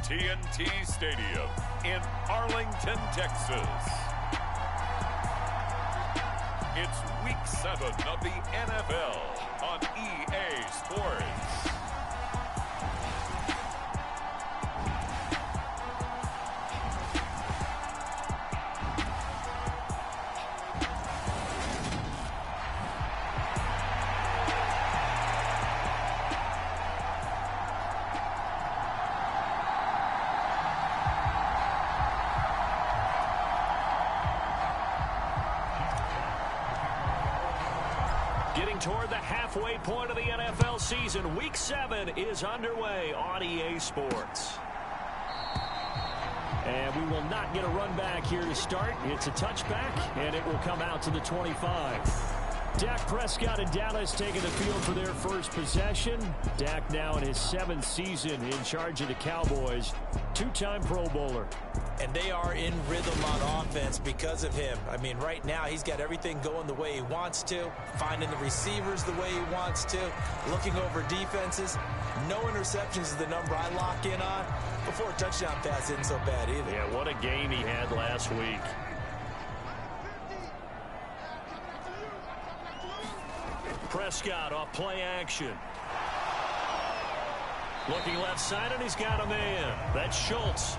TNT Stadium in Arlington, Texas. It's Week 7 of the NFL on EA Sports. Getting toward the halfway point of the NFL season, Week 7 is underway on EA Sports. And we will not get a run back here to start. It's a touchback, and it will come out to the 25. Dak Prescott and Dallas taking the field for their first possession. Dak now in his 7th season in charge of the Cowboys. Two-time Pro Bowler. And they are in rhythm on offense because of him. I mean, right now he's got everything going the way he wants to, finding the receivers the way he wants to, looking over defenses. No interceptions is the number I lock in on. Before a touchdown pass isn't so bad either. Yeah, what a game he had last week. Prescott off play action. Looking left side, and he's got a man. That's Schultz.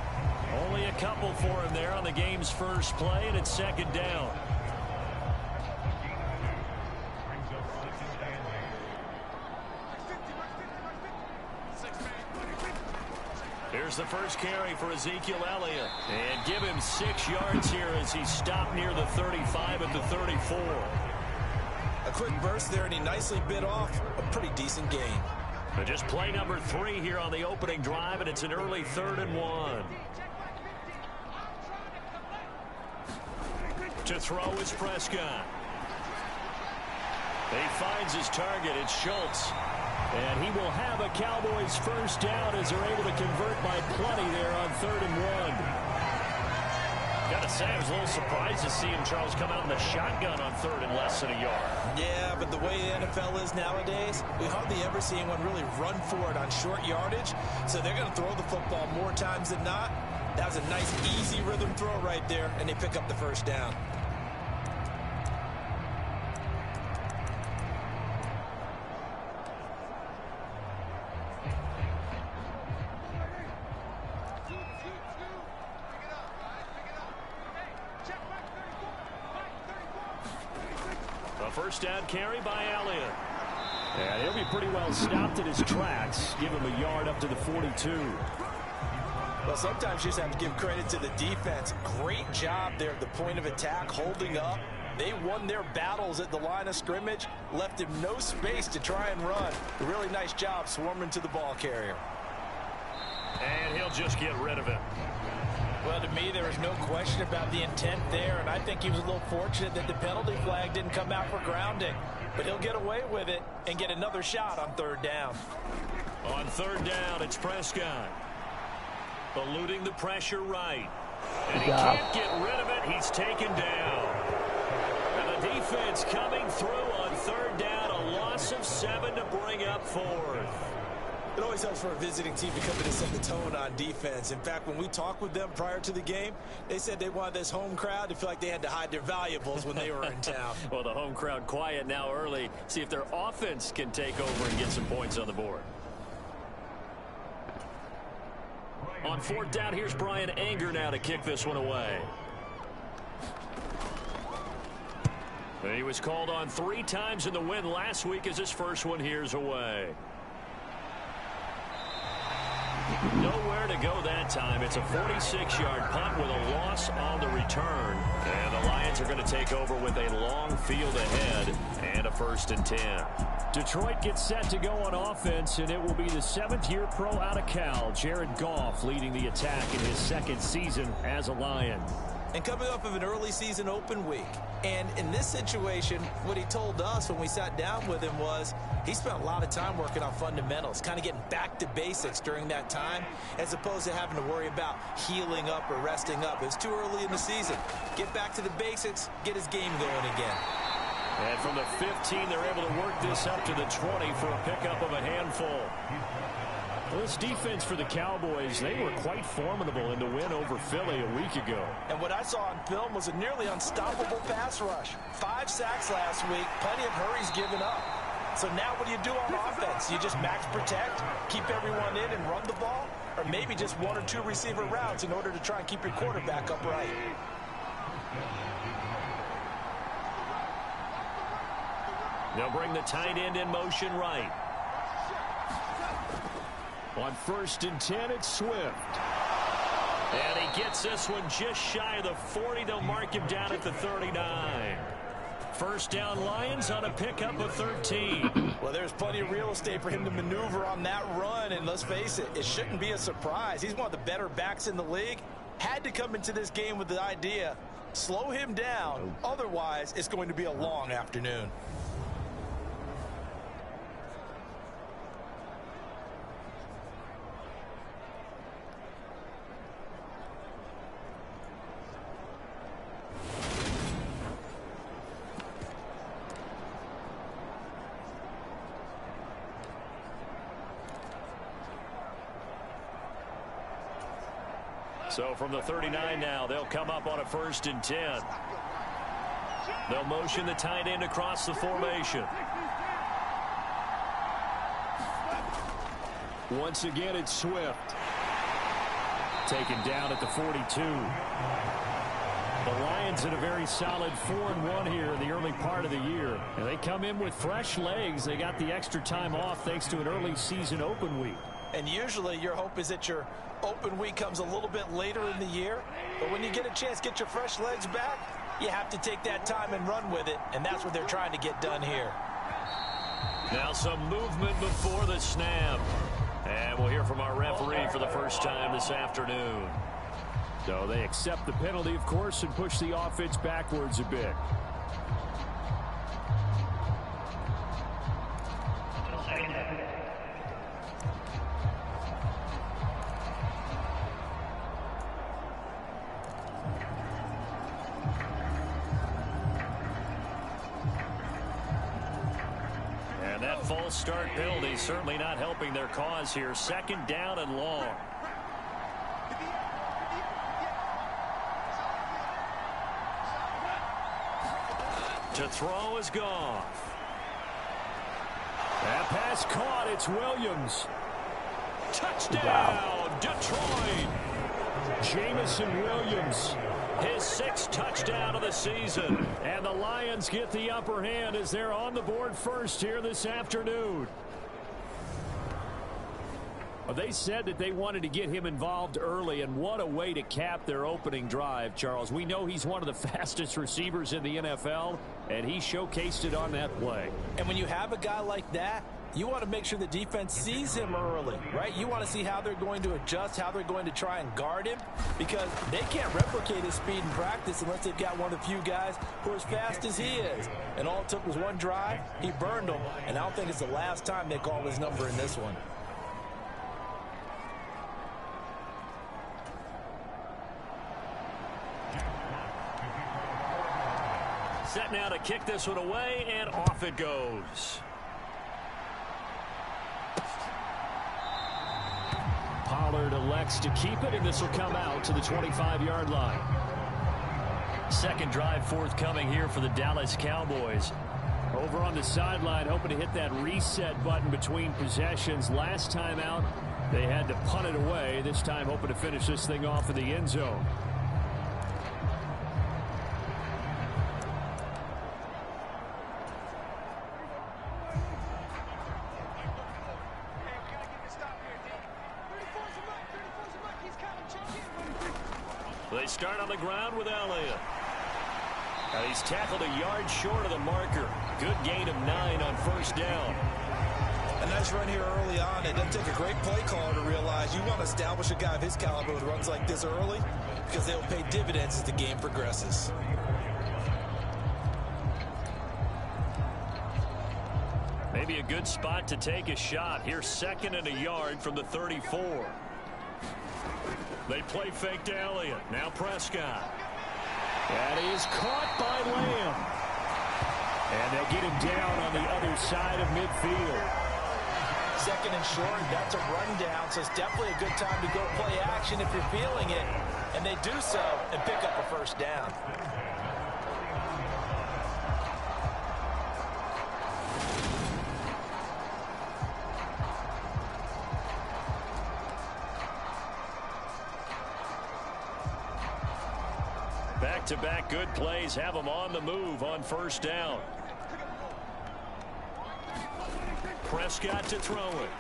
Only a couple for him there on the game's first play, and it's second down. Here's the first carry for Ezekiel Elliott. And give him 6 yards here as he stopped near the 35 at the 34. A quick burst there, and he nicely bit off a pretty decent gain. But just play number 3 here on the opening drive, and it's an early 3rd and 1. To throw is Prescott. He finds his target. It's Schultz. And he will have a Cowboys first down as they're able to convert by plenty there on 3rd and 1. Gotta say, I was a little surprised to see him, Charles, come out in the shotgun on 3rd and less than a yard. Yeah, but the way the NFL is nowadays, we hardly ever see anyone really run for it on short yardage. So they're going to throw the football more times than not. That was a nice, easy rhythm throw right there, and they pick up the first down. First down carry by Elliott. And he'll be pretty well stopped at his tracks. Give him a yard up to the 42. Well, sometimes you just have to give credit to the defense. Great job there at the point of attack, holding up. They won their battles at the line of scrimmage, left him no space to try and run. A really nice job swarming to the ball carrier. And he'll just get rid of it. Well, to me, there was no question about the intent there, and I think he was a little fortunate that the penalty flag didn't come out for grounding. But he'll get away with it and get another shot on 3rd down. On 3rd down, it's Prescott. Eluding the pressure right. And he can't get rid of it. He's taken down. And the defense coming through on 3rd down. A loss of 7 to bring up 4th. It always helps for a visiting team to come in and set the tone on defense. In fact, when we talked with them prior to the game, they said they wanted this home crowd to feel like they had to hide their valuables when they were in town. Well, the home crowd quiet now early. See if their offense can take over and get some points on the board. On 4th down, here's Brian Anger now to kick this one away. He was called on 3 times in the win last week as his first one here's away. Nowhere to go that time. It's a 46-yard punt with a loss on the return. And the Lions are going to take over with a long field ahead and a 1st and 10. Detroit gets set to go on offense, and it will be the 7th-year pro out of Cal, Jared Goff, leading the attack in his 2nd season as a Lion. And coming off of an early season open week. And in this situation, what he told us when we sat down with him was he spent a lot of time working on fundamentals, kind of getting back to basics during that time, as opposed to having to worry about healing up or resting up. It's too early in the season. Get back to the basics, get his game going again. And from the 15, they're able to work this up to the 20 for a pickup of a handful. Well, this defense for the Cowboys, they were quite formidable in the win over Philly a week ago. And what I saw on film was a nearly unstoppable pass rush. 5 sacks last week, plenty of hurries given up. So now what do you do on offense? You just max protect, keep everyone in and run the ball? Or maybe just 1 or 2 receiver routes in order to try and keep your quarterback upright? They'll bring the tight end in motion right. On 1st and 10, it's Swift. And he gets this one just shy of the 40. They'll mark him down at the 39. First down, Lions on a pickup of 13. Well, there's plenty of real estate for him to maneuver on that run, and let's face it, it shouldn't be a surprise. He's one of the better backs in the league. Had to come into this game with the idea, slow him down, otherwise it's going to be a long afternoon. So from the 39 now, they'll come up on a 1st and 10. They'll motion the tight end across the formation. Once again, it's Swift. Taken down at the 42. The Lions in a very solid 4-1 here in the early part of the year. And they come in with fresh legs. They got the extra time off thanks to an early season open week. And usually your hope is that your open week comes a little bit later in the year. But when you get a chance to get your fresh legs back, you have to take that time and run with it. And that's what they're trying to get done here. Now some movement before the snap. And we'll hear from our referee for the first time this afternoon. So they accept the penalty, of course, and push the offense backwards a bit. And that false start penalty certainly not helping their cause here. 2nd down and long. To throw is Goff. That pass caught. It's Williams. Touchdown, Detroit. Jamison Williams, his 6th touchdown of the season. And the Lions get the upper hand as they're on the board first here this afternoon. Well, they said that they wanted to get him involved early, and what a way to cap their opening drive, Charles. We know he's one of the fastest receivers in the NFL, and he showcased it on that play. And when you have a guy like that, you want to make sure the defense sees him early, right? You want to see how they're going to adjust, how they're going to try and guard him, because they can't replicate his speed in practice unless they've got one of the few guys who are as fast as he is. And all it took was one drive. He burned them, and I don't think it's the last time they call his number in this one. Set now to kick this one away, and off it goes. Pollard elects to keep it, and this will come out to the 25-yard line. 2nd drive forthcoming here for the Dallas Cowboys. Over on the sideline, hoping to hit that reset button between possessions. Last time out, they had to punt it away. This time, hoping to finish this thing off in the end zone. They start on the ground with Elliott. And he's tackled a yard short of the marker. Good gain of 9 on 1st down. A nice run here early on. It doesn't take a great play caller to realize you want to establish a guy of his caliber with runs like this early, because they'll pay dividends as the game progresses. Maybe a good spot to take a shot. Here's 2nd and a yard from the 34. They play fake to Elliott. Now Prescott. And he is caught by Lamb. And they'll get him down on the other side of midfield. second and short. That's a rundown, so it's definitely a good time to go play action if you're feeling it. And they do so and pick up a first down. Back-to-back good plays have them on the move on first down. Prescott to throw it.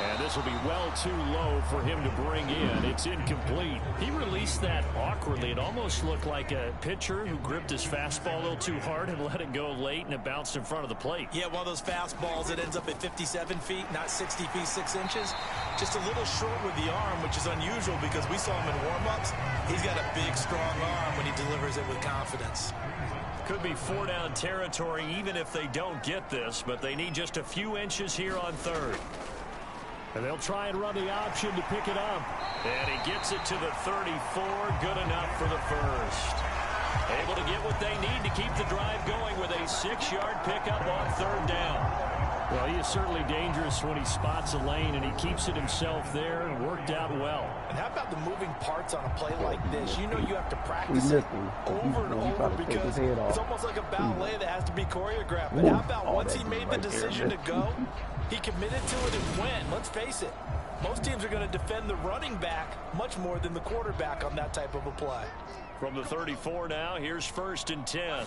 And this will be well too low for him to bring in. It's incomplete. He released that awkwardly. It almost looked like a pitcher who gripped his fastball a little too hard and let it go late, and it bounced in front of the plate. Yeah, one of those fastballs that ends up at 57 feet, not 60 feet, 6 inches. Just a little short with the arm, which is unusual because we saw him in warm-ups. He's got a big, strong arm when he delivers it with confidence. Could be 4-down territory even if they don't get this, but they need just a few inches here on third. And they'll try and run the option to pick it up. And he gets it to the 34. Good enough for the first. Able to get what they need to keep the drive going with a 6-yard pickup on third down. Well, he is certainly dangerous when he spots a lane, and he keeps it himself there and worked out well. And how about the moving parts on a play like this? You know you have to practice it over and over because it's almost like a ballet that has to be choreographed. But how about once he made the decision to go, he committed to it and went. Let's face it, most teams are going to defend the running back much more than the quarterback on that type of a play. From the 34 now, here's 1st and 10.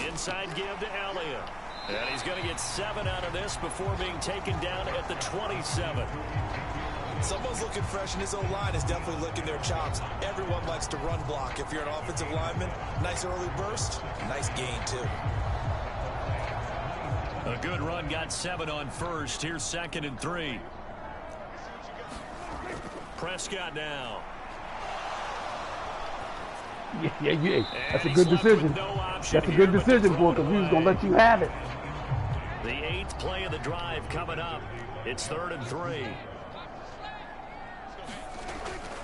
Inside give to Elliott. And he's going to get 7 out of this before being taken down at the 27. Someone's looking fresh, and his O-line is definitely licking their chops. Everyone likes to run block. If you're an offensive lineman, nice early burst, nice gain, too. A good run, got 7 on first. Here's 2nd and 3. Prescott now. Yeah. That's a good decision. That's a good decision, boy, because he was going to let you have it. The 8th play of the drive coming up. It's 3rd and 3.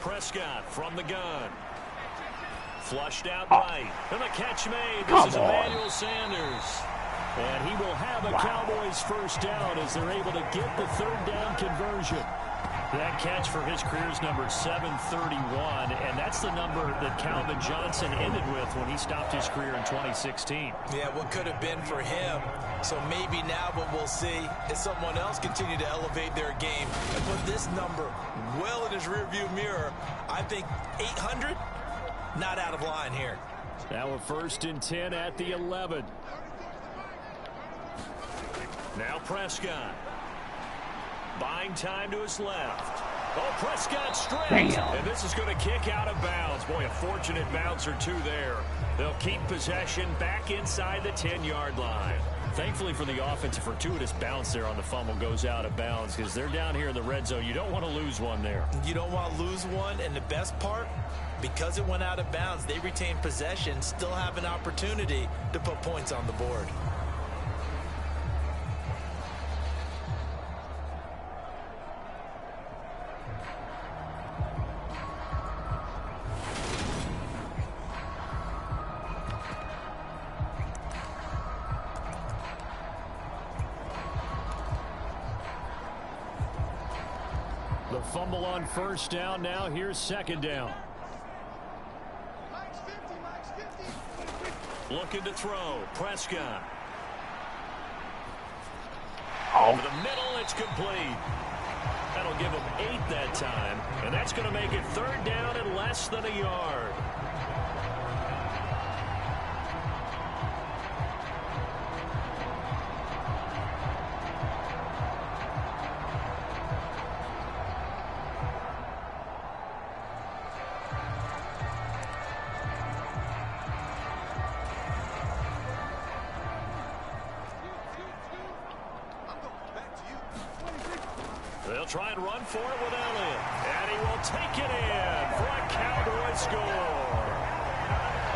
Prescott from the gun. Flushed out right. And the catch made. This is Emmanuel Sanders. And he will have a Cowboys first down as they're able to get the 3rd down conversion. That catch for his career is number 731, and that's the number that Calvin Johnson ended with when he stopped his career in 2016. Yeah, what could have been for him. So maybe now what we'll see is someone else continue to elevate their game and put this number well in his rearview mirror. I think 800, not out of line here. Now a 1st and 10 at the 11. Now Prescott. Buying time to his left. Oh, Prescott stripped. And this is going to kick out of bounds. Boy, a fortunate bounce or two there. They'll keep possession back inside the 10-yard line. Thankfully for the offense, a fortuitous bounce there on the fumble goes out of bounds because they're down here in the red zone. You don't want to lose one there. You don't want to lose one, and the best part, because it went out of bounds, they retain possession, still have an opportunity to put points on the board. The fumble on first down. Now here's 2nd down. Looking to throw. Prescott. Over the middle, it's complete. That'll give him 8 that time. And that's going to make it 3rd down and less than a yard. They'll try and run for it with Elliott. And he will take it in for a Cowboy score.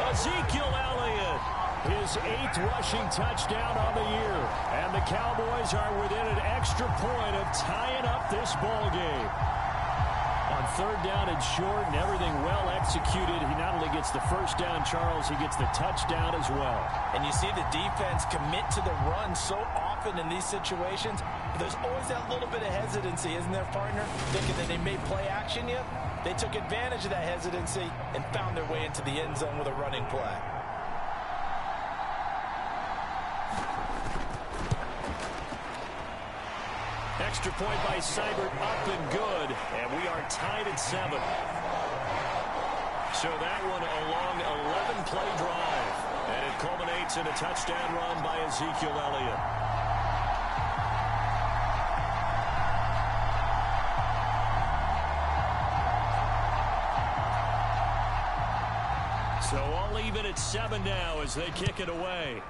Ezekiel Elliott, his 8th rushing touchdown on the year. And the Cowboys are within an extra point of tying up this ball game. On third down and short, and everything well executed. He not only gets the first down, Charles, he gets the touchdown as well. And you see the defense commit to the run so often in these situations, but there's always that little bit of hesitancy, isn't there, partner? Thinking that they may play action you. They took advantage of that hesitancy and found their way into the end zone with a running play. Extra point by Seibert, up and good, and we are tied at 7. So that one a long 11-play drive, and it culminates in a touchdown run by Ezekiel Elliott. So all even at 7 now as they kick it away.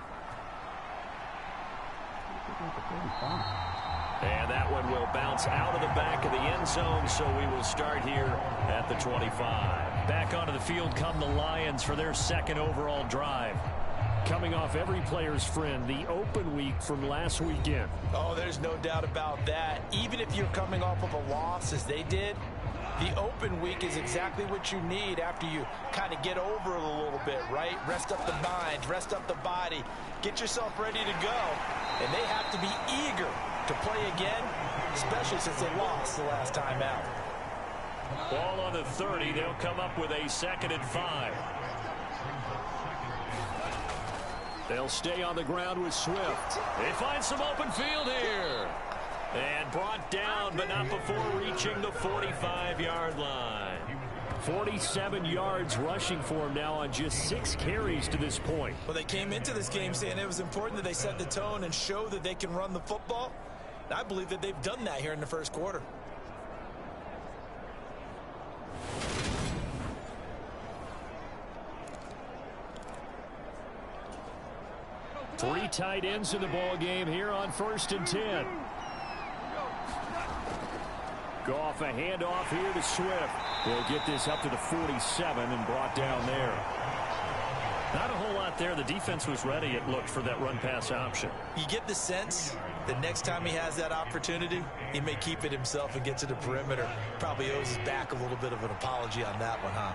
And that one will bounce out of the back of the end zone, so we will start here at the 25. Back onto the field come the Lions for their second overall drive. Coming off every player's friend, the open week from last weekend. Oh, there's no doubt about that. Even if you're coming off of a loss as they did, the open week is exactly what you need after you kind of get over it a little bit, right? Rest up the mind, rest up the body, get yourself ready to go. And they have to be eager to play again, especially since they lost the last time out. Ball on the 30. They'll come up with a 2nd and 5. They'll stay on the ground with Swift. They find some open field here. And brought down, but not before reaching the 45-yard line. 47 yards rushing for him now on just 6 carries to this point. Well, they came into this game saying it was important that they set the tone and show that they can run the football. And I believe that they've done that here in the first quarter. Three tight ends in the ball game here on 1st and 10. Goff a handoff here to Swift. They'll get this up to the 47 and brought down there. Not a whole lot there. The defense was ready, it looked, for that run-pass option. You get the sense that next time he has that opportunity, he may keep it himself and get to the perimeter. Probably owes his back a little bit of an apology on that one, huh?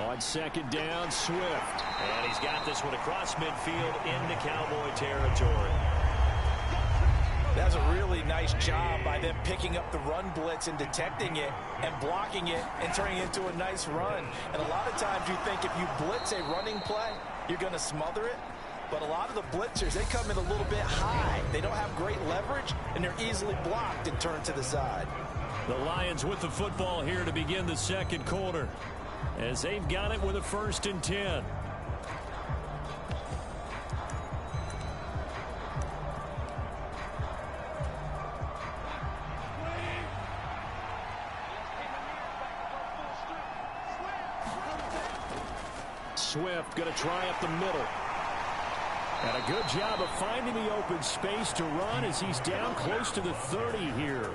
On 2nd down, Swift. And he's got this one across midfield into Cowboy territory. That's a really nice job by them picking up the run blitz and detecting it and blocking it and turning it into a nice run. And a lot of times you think if you blitz a running play, you're going to smother it. But a lot of the blitzers, they come in a little bit high. They don't have great leverage, and they're easily blocked and turned to the side. The Lions with the football here to begin the second quarter, as they've got it with a 1st and 10. Swift going to try up the middle. And a good job of finding the open space to run as he's down close to the 30 here.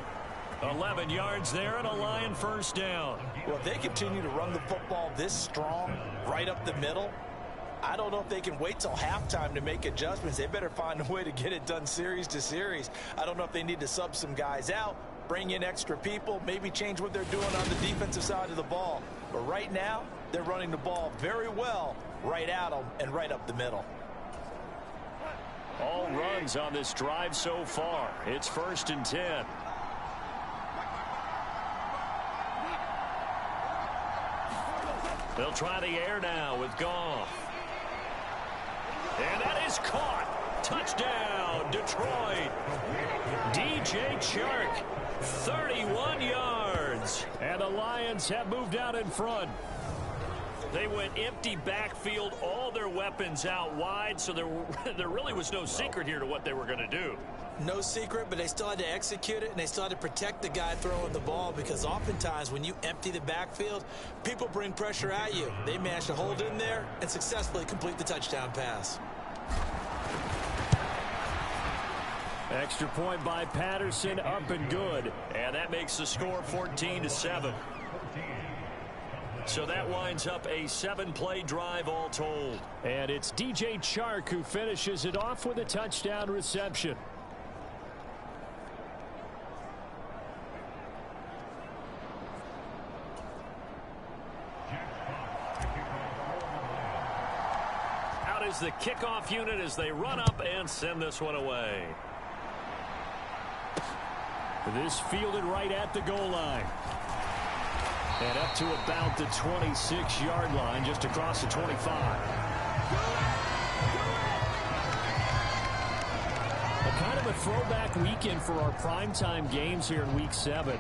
11 yards there and a Lion 1st down. Well, if they continue to run the football this strong, right up the middle, I don't know if they can wait till halftime to make adjustments. They better find a way to get it done series to series. I don't know if they need to sub some guys out, bring in extra people, maybe change what they're doing on the defensive side of the ball. But right now, they're running the ball very well right at them and right up the middle. All runs on this drive so far. It's 1st and 10. They'll try the air now with Goff. And that is caught. Touchdown, Detroit. DJ Chark, 31 yards. And the Lions have moved out in front. They went empty backfield, all their weapons out wide, so there really was no secret here to what they were going to do. No secret, but they still had to execute it, and they still had to protect the guy throwing the ball, because oftentimes when you empty the backfield, people bring pressure at you. They managed to hold in there and successfully complete the touchdown pass. Extra point by Patterson, up and good. And that makes the score 14-7. So that winds up a 7-play drive all told. And it's DJ Chark who finishes it off with a touchdown reception. is the kickoff unit as they run up and send this one away. This fielded right at the goal line. And up to about the 26-yard line, just across the 25. Kind of a throwback weekend for our primetime games here in Week 7.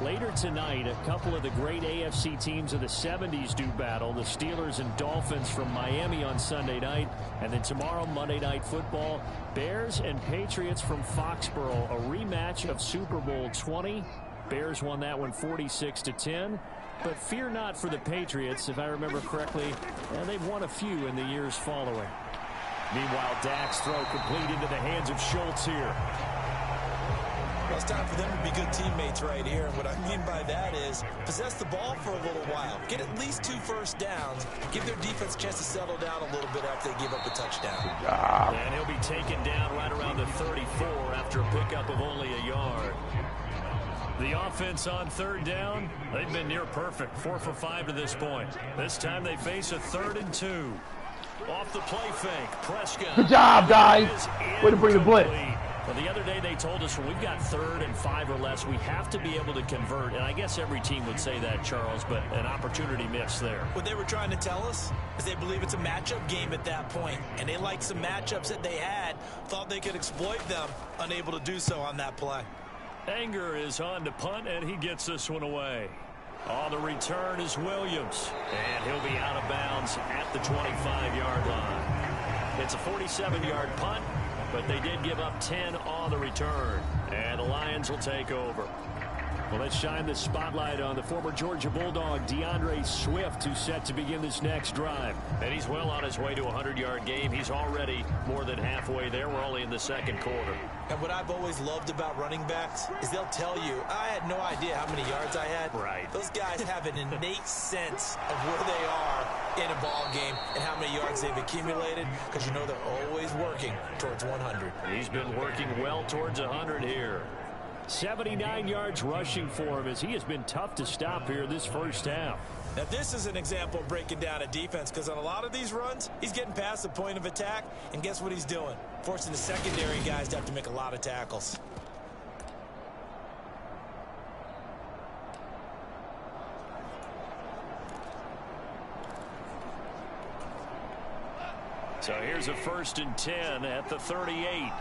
Later tonight, a couple of the great AFC teams of the 70s do battle. The Steelers and Dolphins from Miami on Sunday night. And then tomorrow, Monday Night Football, Bears and Patriots from Foxborough. A rematch of Super Bowl 20. Bears won that one 46-10. But fear not for the Patriots. If I remember correctly, they've won a few in the years following. Meanwhile, Dak's throw complete into the hands of Schultz here. Well, it's time for them to be good teammates right here. And what I mean by that is possess the ball for a little while. Get at least 2 first downs. Give their defense a chance to settle down a little bit after they give up a touchdown. And he'll be taken down right around the 34 after a pickup of only a yard. The offense on third down, they've been near perfect. 4 for 5 to this point. This time they face a 3rd and 2. Off the play fake, Prescott. Good job, guys. Way to bring the blitz. Well, the other day they told us when we've got 3rd and 5 or less, we have to be able to convert. And I guess every team would say that, Charles, but an opportunity missed there. What they were trying to tell us is they believe it's a matchup game at that point. And they liked some matchups that they had, thought they could exploit them, unable to do so on that play. Anger is on to punt, and he gets this one away. On the return is Williams, and he'll be out of bounds at the 25-yard line. It's a 47-yard punt, but they did give up 10 on the return, and the Lions will take over. Well, let's shine the spotlight on the former Georgia Bulldog, DeAndre Swift, who's set to begin this next drive. And he's well on his way to a 100-yard game. He's already more than halfway there. We're only in the second quarter. And what I've always loved about running backs is they'll tell you, I had no idea how many yards I had. Right. Those guys have an innate sense of where they are in a ball game and how many yards they've accumulated, because you know they're always working towards 100. He's been working well towards 100 here. 79 yards rushing for him as he has been tough to stop here this first half. Now this is an example of breaking down a defense, because on a lot of these runs, he's getting past the point of attack, and guess what he's doing? Forcing the secondary guys to have to make a lot of tackles. So here's a 1st and 10 at the 38.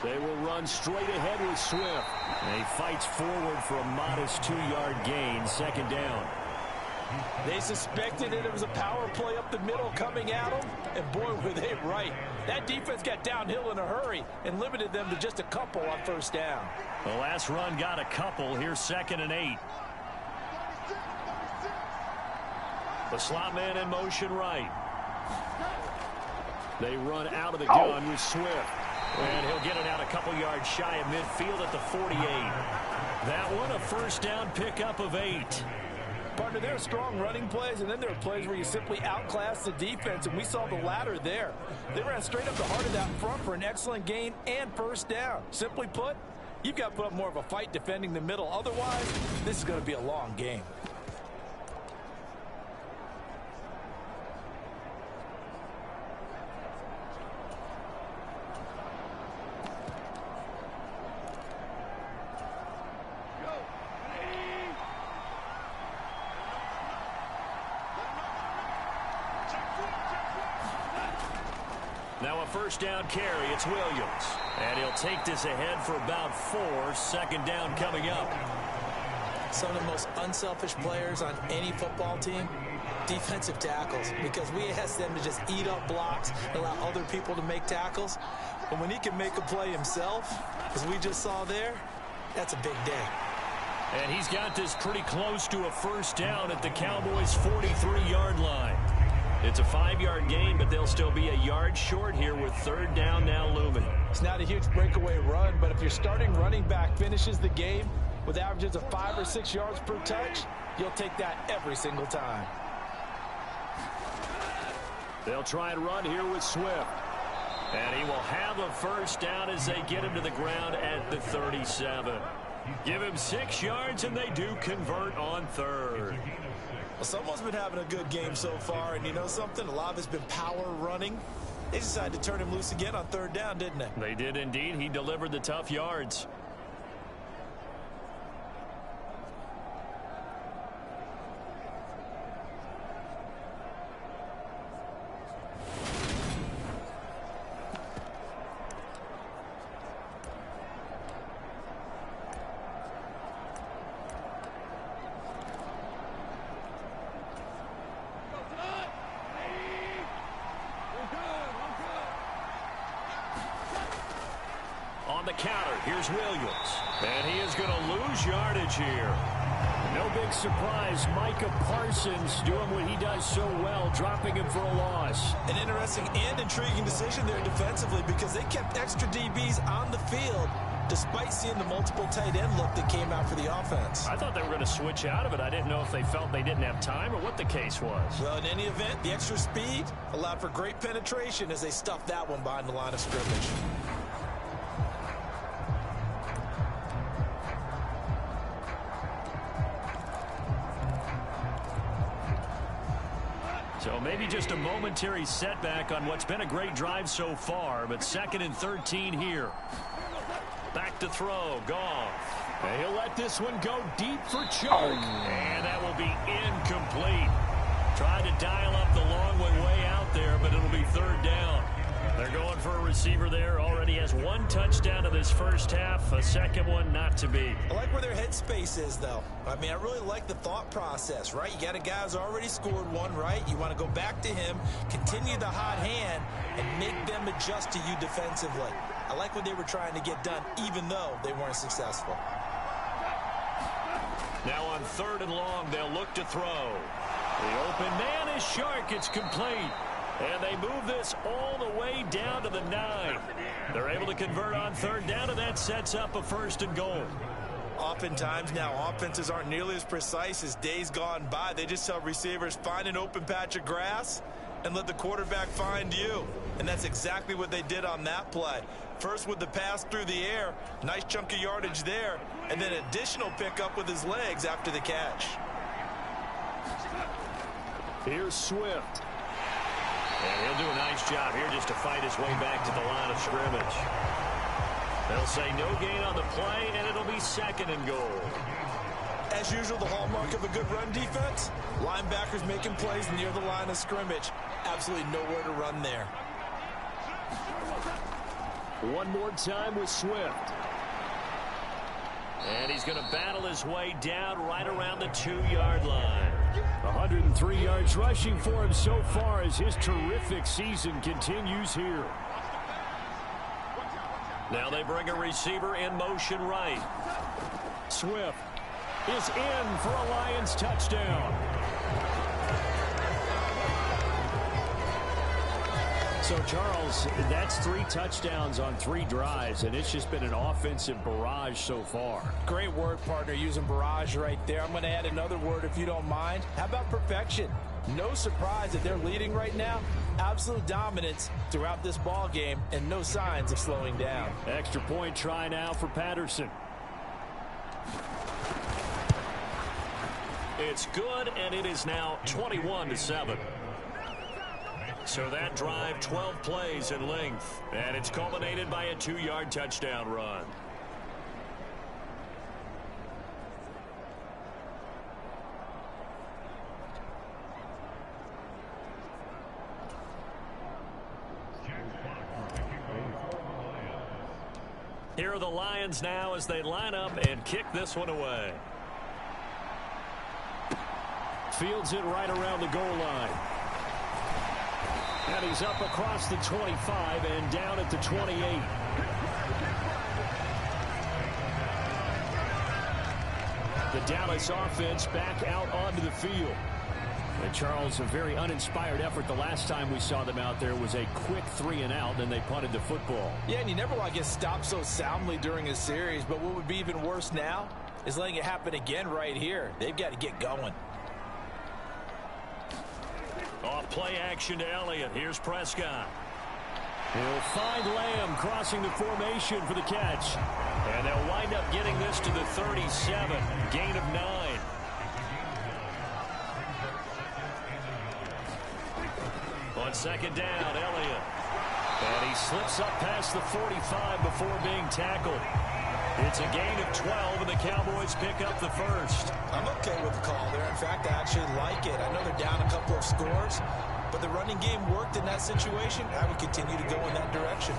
They will run straight ahead with Swift. And he fights forward for a modest 2-yard gain, 2nd down. They suspected it was a power play up the middle coming at them, and boy, were they right. That defense got downhill in a hurry and limited them to just a couple on 1st down. The last run got a couple. Here's 2nd and 8. The slot man in motion right. They run out of the gun with Swift. And he'll get it out a couple yards shy of midfield at the 48. That one, a 1st down pickup of 8. Partner, there are strong running plays, and then there are plays where you simply outclass the defense, and we saw the latter there. They ran straight up the heart of that front for an excellent gain and 1st down. Simply put, you've got to put up more of a fight defending the middle. Otherwise, this is going to be a long game. Now a 1st down carry. It's Williams. And he'll take this ahead for about 4. 2nd down coming up. Some of the most unselfish players on any football team, defensive tackles, because we ask them to just eat up blocks, allow other people to make tackles. But when he can make a play himself, as we just saw there, that's a big day. And he's got this pretty close to a 1st down at the Cowboys' 43-yard line. It's a 5-yard gain, but they'll still be a yard short here with 3rd down now looming. It's not a huge breakaway run, but if your starting running back finishes the game with averages of 5 or 6 yards per touch, you'll take that every single time. They'll try and run here with Swift. And he will have a 1st down as they get him to the ground at the 37. Give him 6 yards, and they do convert on third. Well, someone's been having a good game so far, and you know something? A lot of it's been power running. They decided to turn him loose again on third down, didn't they? They did indeed. He delivered the tough yards. On the counter, here's Williams. And he is going to lose yardage here. No big surprise. Micah Parsons doing what he does so well, dropping him for a loss. An interesting and intriguing decision there defensively because they kept extra DBs on the field despite seeing the multiple tight end look that came out for the offense. I thought they were going to switch out of it. I didn't know if they felt they didn't have time or what the case was. Well, in any event, the extra speed allowed for great penetration as they stuffed that one behind the line of scrimmage. So maybe just a momentary setback on what's been a great drive so far, but 2nd and 13 here. Back to throw, Goff. And he'll let this one go deep for choke. And that will be incomplete. Tried to dial up the long one way out there, but it'll be 3rd down. They're going for a receiver there. Already has 1 touchdown in this first half. A second one not to be. I like where their headspace is, though. I mean, I really like the thought process, right? You got a guy who's already scored 1, right? You want to go back to him, continue the hot hand, and make them adjust to you defensively. I like what they were trying to get done, even though they weren't successful. Now on 3rd and long, they'll look to throw. The open man is Shark. It's complete. And they move this all the way down to the 9. They're able to convert on 3rd down, and that sets up a 1st and goal. Oftentimes now, offenses aren't nearly as precise as days gone by. They just tell receivers, find an open patch of grass and let the quarterback find you. And that's exactly what they did on that play. First with the pass through the air, nice chunk of yardage there, and then additional pickup with his legs after the catch. Here's Swift. And he'll do a nice job here just to fight his way back to the line of scrimmage. They'll say no gain on the play, and it'll be 2nd and goal. As usual, the hallmark of a good run defense, linebackers making plays near the line of scrimmage. Absolutely nowhere to run there. One more time with Swift. And he's going to battle his way down right around the 2-yard line. 103 yards rushing for him so far as his terrific season continues here. Now they bring a receiver in motion right. Swift is in for a Lions touchdown. So, Charles, that's 3 touchdowns on 3 drives, and it's just been an offensive barrage so far. Great word, partner, using barrage right there. I'm going to add another word if you don't mind. How about perfection? No surprise that they're leading right now. Absolute dominance throughout this ball game and no signs of slowing down. Extra point try now for Patterson. It's good, and it is now 21-7. So that drive, 12 plays in length, and it's culminated by a 2-yard touchdown run. Here are the Lions now as they line up and kick this one away. Fields it right around the goal line. And he's up across the 25 and down at the 28. The Dallas offense back out onto the field. And Charles, a very uninspired effort the last time we saw them out there was a quick 3-and-out, and they punted the football. Yeah, and you never want to get stopped so soundly during a series, but what would be even worse now is letting it happen again right here. They've got to get going. Off play action to Elliott. Here's Prescott. He'll find Lamb crossing the formation for the catch. And they'll wind up getting this to the 37. Gain of 9. On second down, Elliott. And he slips up past the 45 before being tackled. It's a gain of 12, and the Cowboys pick up the first. I'm okay with the call there. In fact, I actually like it. I know they're down a couple of scores, but the running game worked in that situation. I would continue to go in that direction.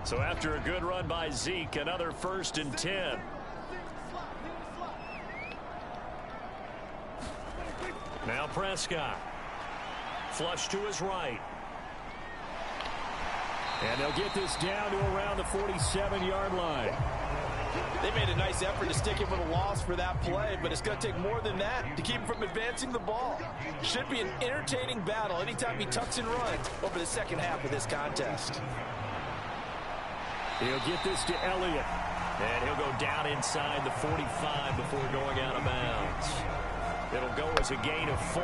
So after a good run by Zeke, another 1st and 10. Now Prescott. Flush to his right. And they'll get this down to around the 47-yard line. They made a nice effort to stick him with a loss for that play, but it's going to take more than that to keep him from advancing the ball. Should be an entertaining battle anytime he tucks and runs over the second half of this contest. He'll get this to Elliott. And he'll go down inside the 45 before going out of bounds. It'll go as a gain of 4.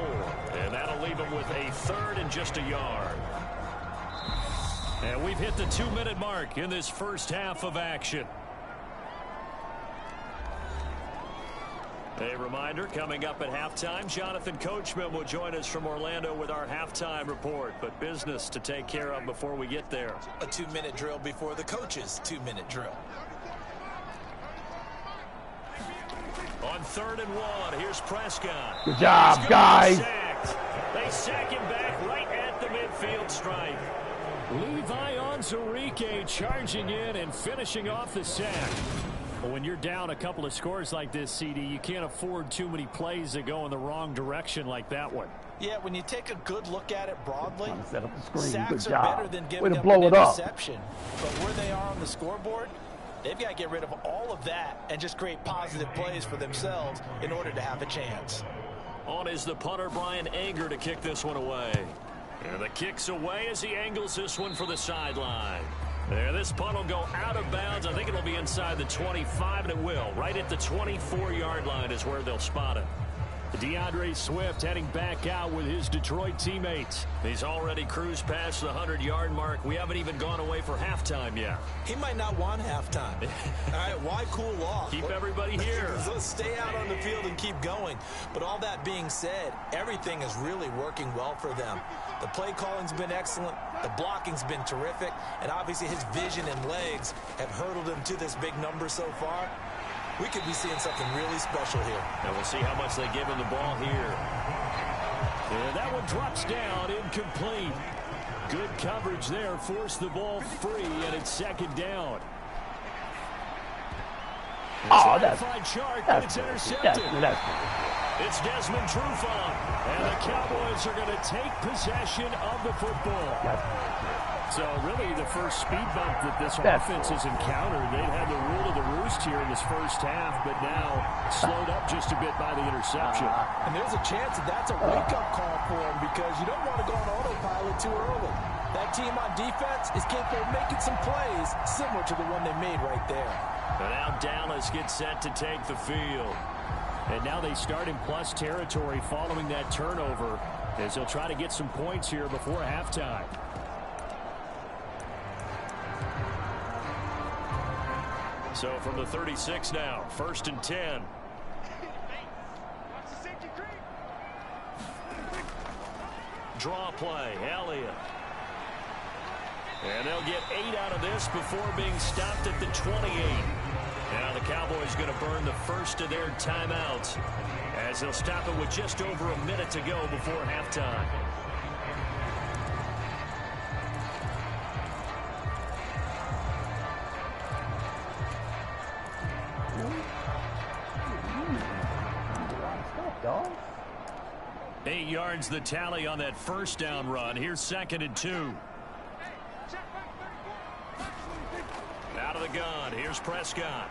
And that'll leave him with a 3rd and just a yard. And we've hit the 2-minute mark in this first half of action. A reminder, coming up at halftime, Jonathan Coachman will join us from Orlando with our halftime report. But business to take care of before we get there. A 2-minute drill before the coach's 2-minute drill. On 3rd and 1, here's Prescott. Good job, guys. They sack him back right at the midfield stripe. Levi Onwuzurike charging in and finishing off the sack. Well, when you're down a couple of scores like this, CD, you can't afford too many plays that go in the wrong direction like that one. Yeah, when you take a good look at it broadly, set up the screen. sacks Good are job. better than Way giving to up blow an it up. interception. But where they are on the scoreboard, they've got to get rid of all of that and just create positive plays for themselves in order to have a chance. On is the punter, Brian Anger, to kick this one away. And the kick's away as he angles this one for the sideline. There, this punt will go out of bounds. I think it'll be inside the 25, and it will. Right at the 24-yard line is where they'll spot it. DeAndre Swift heading back out with his Detroit teammates. He's already cruised past the 100-yard mark. We haven't even gone away for halftime yet. He might not want halftime. All right, why cool off? Keep everybody here. Let's stay out on the field and keep going. But all that being said, everything is really working well for them. The play calling's been excellent. The blocking's been terrific. And obviously his vision and legs have hurdled him to this big number so far. We could be seeing something really special here. And we'll see how much they give him the ball here. And that one drops down, incomplete. Good coverage there, forced the ball free, and it's second down. Oh, that's intercepted. That's It's Desmond Trufant, and the Cowboys are going to take possession of the football. So really the first speed bump that this offense has encountered. They'd had the rule of the roost here in this first half, but now slowed up just a bit by the interception. And there's a chance that that's a wake-up call for them because you don't want to go on autopilot too early. That team on defense is capable of making some plays similar to the one they made right there. But now Dallas gets set to take the field. And now they start in plus territory following that turnover as they'll try to get some points here before halftime. So from the 36 now, 1st and 10. Draw play, Elliott. And they'll get 8 out of this before being stopped at the 28. Now the Cowboys going to burn the first of their timeouts as they'll stop it with just over a minute to go before halftime. dog. 8 yards the tally on that first down run. Here's 2nd and 2. Out of the gun. Here's Prescott.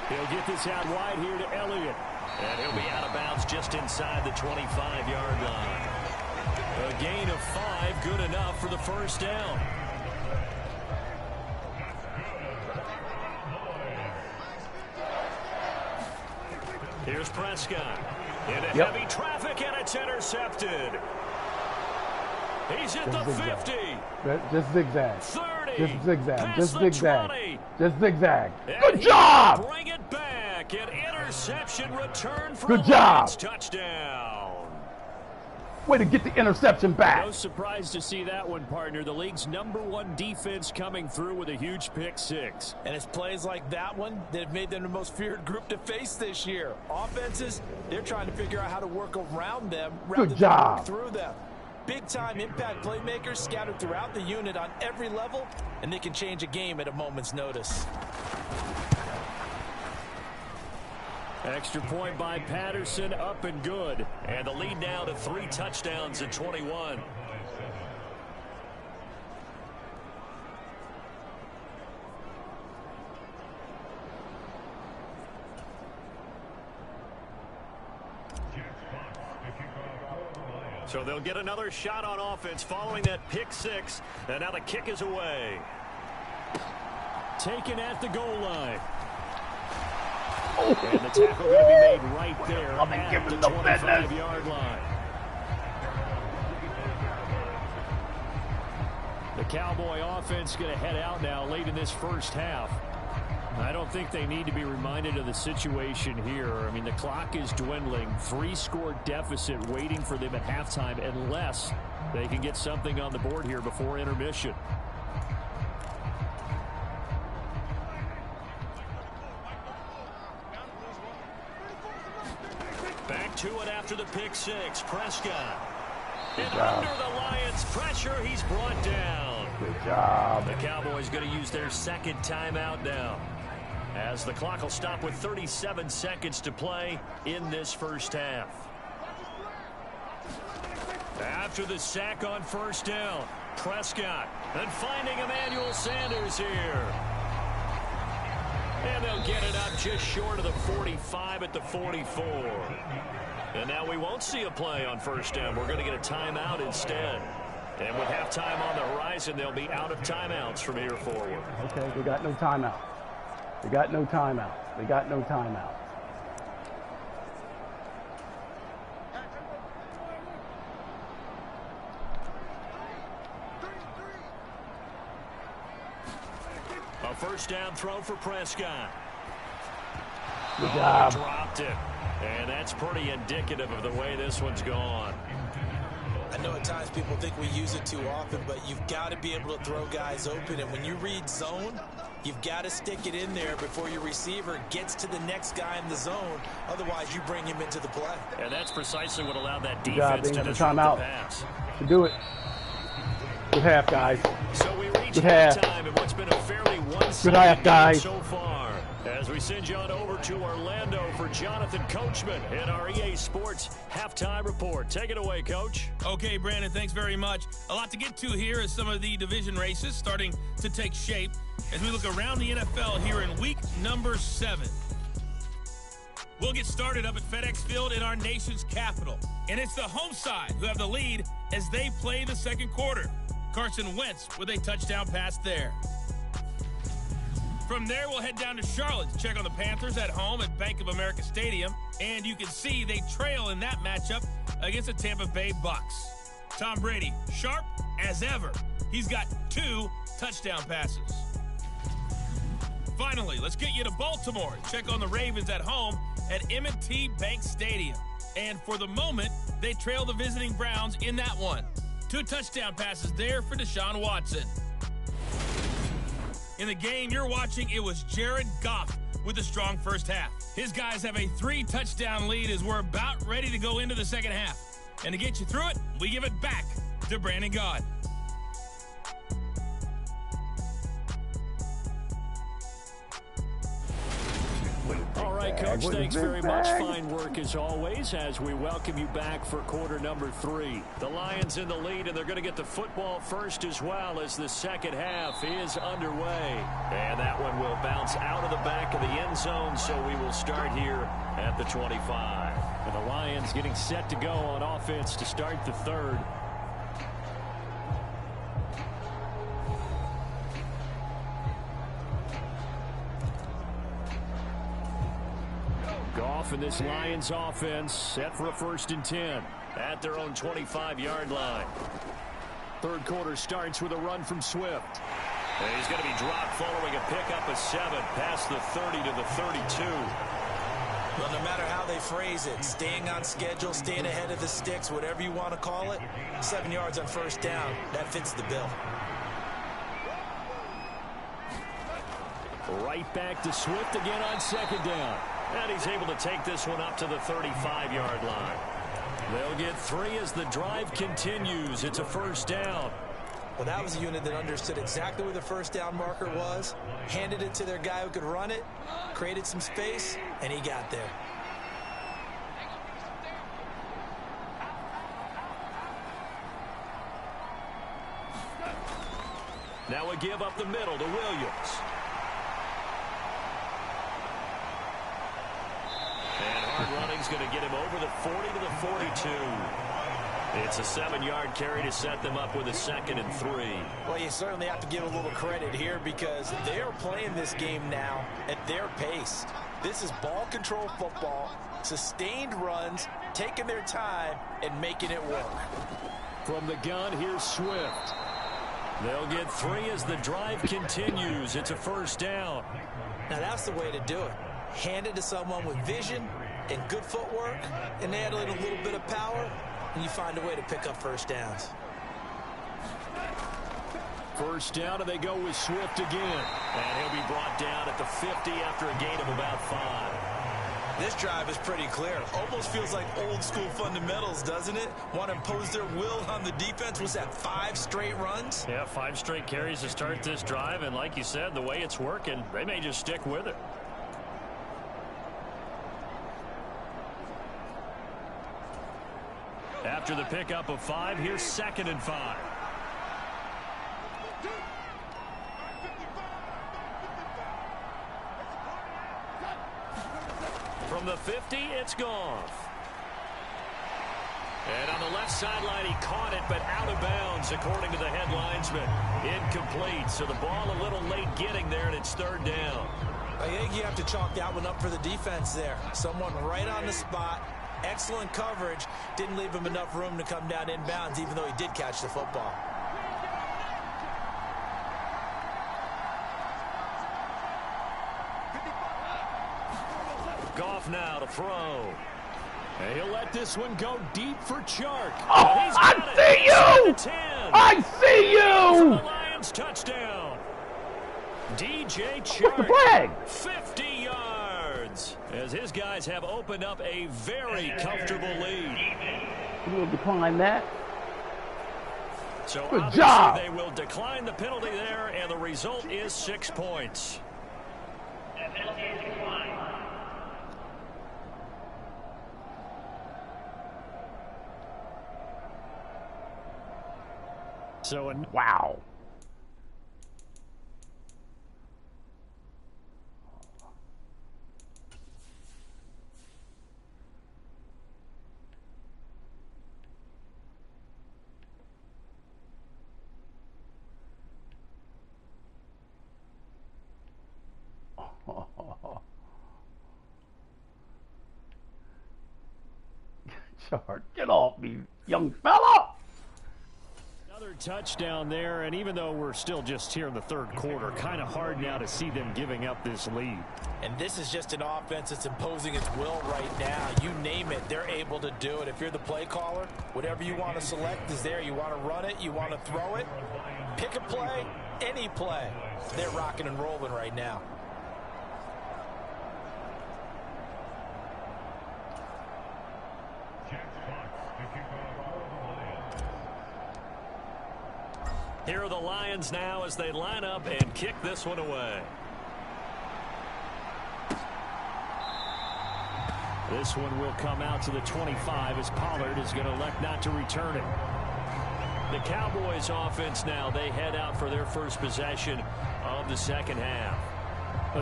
He'll get this out wide here to Elliott. And he'll be out of bounds just inside the 25-yard line. A gain of 5, good enough for the first down. Here's Prescott. Into heavy traffic, and it's intercepted. He's at the 50. Just zigzag. 30. Just zigzag. Just Past the zigzag. 20. Just zigzag. And Good job! Bring it back. An interception return for Good a job. Lions touchdown. Way to get the interception back. No surprise to see that one, partner. The league's #1 defense coming through with a huge pick six. And it's plays like that one that have made them the most feared group to face this year. Offenses, they're trying to figure out how to work around them rather Good than work job. through them. Big-time impact playmakers scattered throughout the unit on every level, and they can change a game at a moment's notice. Extra point by Patterson, up and good. And the lead now to 3 touchdowns at 21. So they'll get another shot on offense following that pick six. And now the kick is away. Taken at the goal line. And the tackle going to be made right there at the 25-yard line. The Cowboy offense going to head out now late in this first half. I don't think they need to be reminded of the situation here. I mean, the clock is dwindling. 3-score deficit waiting for them at halftime unless they can get something on the board here before intermission. Back to it after the pick six. Prescott. And under the Lions' pressure, he's brought down. Good job. The Cowboys going to use their second timeout now, as the clock will stop with 37 seconds to play in this first half. After the sack on first down, Prescott, and finding Emmanuel Sanders here. And they'll get it up just short of the 45 at the 44. And now we won't see a play on first down. We're going to get a timeout instead. And with halftime on the horizon, they'll be out of timeouts from here forward. Okay, they got no timeout. They got no timeout. They got no timeout. A first down throw for Prescott. Good job. Dropped it. And that's pretty indicative of the way this one's gone. I know at times people think we use it too often, but you've got to be able to throw guys open. And when you read zone, you've got to stick it in there before your receiver gets to the next guy in the zone. Otherwise, you bring him into the play. And that's precisely what allowed that Good job, defense to the disrupt timeout. the pass. To do it. Good half, guys. So we reach Good half. halftime in what's been a fairly one-sided Good half, game guys. so far. As we send you on over to Orlando for Jonathan Coachman in our EA Sports Halftime Report. Take it away, Coach. Okay, Brandon, thanks very much. A lot to get to here as some of the division races starting to take shape as we look around the NFL here in week number 7. We'll get started up at FedEx Field in our nation's capital. And it's the home side who have the lead as they play the second quarter. Carson Wentz with a touchdown pass there. From there, we'll head down to Charlotte to check on the Panthers at home at Bank of America Stadium. And you can see they trail in that matchup against the Tampa Bay Bucks. Tom Brady, sharp as ever. He's got 2 touchdown passes. Finally, let's get you to Baltimore. Check on the Ravens at home at M&T Bank Stadium. And for the moment, they trail the visiting Browns in that one. 2 touchdown passes there for Deshaun Watson. In the game you're watching, it was Jared Goff with a strong first half. His guys have a 3-touchdown lead as we're about ready to go into the second half. And to get you through it, we give it back to Brandon Gaud. All right, Coach, thanks very much. Fine work as always as we welcome you back for quarter number 3. The Lions in the lead, and they're going to get the football first as well as the second half is underway. And that one will bounce out of the back of the end zone, so we will start here at the 25. And the Lions getting set to go on offense to start the third. off, and this Lions offense set for a 1st and 10 at their own 25-yard line. Third quarter starts with a run from Swift. And he's going to be dropped following a pickup of 7 past the 30 to the 32. Well, no matter how they phrase it, staying on schedule, staying ahead of the sticks, whatever you want to call it, 7 yards on 1st down, that fits the bill. Right back to Swift again on 2nd down. And he's able to take this one up to the 35-yard line. They'll get 3 as the drive continues. It's a 1st down. Well, that was a unit that understood exactly where the 1st down marker was, handed it to their guy who could run it, created some space, and he got there. Now a give up the middle to Williams. And hard running's going to get him over the 40 to the 42. It's a 7-yard carry to set them up with a 2nd and 3. Well, you certainly have to give a little credit here because they're playing this game now at their pace. This is ball control football, sustained runs, taking their time, and making it work. From the gun, here's Swift. They'll get 3 as the drive continues. It's a 1st down. Now, that's the way to do it. Hand it to someone with vision and good footwork, and add a little bit of power, and you find a way to pick up 1st downs. 1st down, and they go with Swift again. And he'll be brought down at the 50 after a gain of about 5. This drive is pretty clear. Almost feels like old school fundamentals, doesn't it? Want to impose their will on the defense. Was that 5 straight runs? Yeah, 5 straight carries to start this drive. And like you said, the way it's working, they may just stick with it. After the pickup of 5, here's 2nd and 5. From the 50, it's Goff. And on the left sideline, he caught it, but out of bounds, according to the head linesman. Incomplete, so the ball a little late getting there, and it's 3rd down. I think you have to chalk that one up for the defense there. Someone right on the spot. Excellent coverage. Didn't leave him enough room to come down inbounds, even though he did catch the football. Goff now to throw. And he'll let this one go deep for Chark. Oh, I see you! I see you! The Lions touchdown. DJ Chark, 50 yards. As his guys have opened up a very comfortable lead. You will decline that. So good job. They will decline the penalty there, and the result is 6 points. So, wow. Chark, get off me, young fella. Another touchdown there, and even though we're still just here in the 3rd quarter, kind of hard now to see them giving up this lead. And this is just an offense that's imposing its will right now. You name it, they're able to do it. If you're the play caller, whatever you want to select is there. You want to run it, you want to throw it, pick a play, any play. They're rocking and rolling right now. Here are the Lions now as they line up and kick this one away. This one will come out to the 25 as Pollard is going to elect not to return it. The Cowboys offense now, they head out for their first possession of the 2nd half.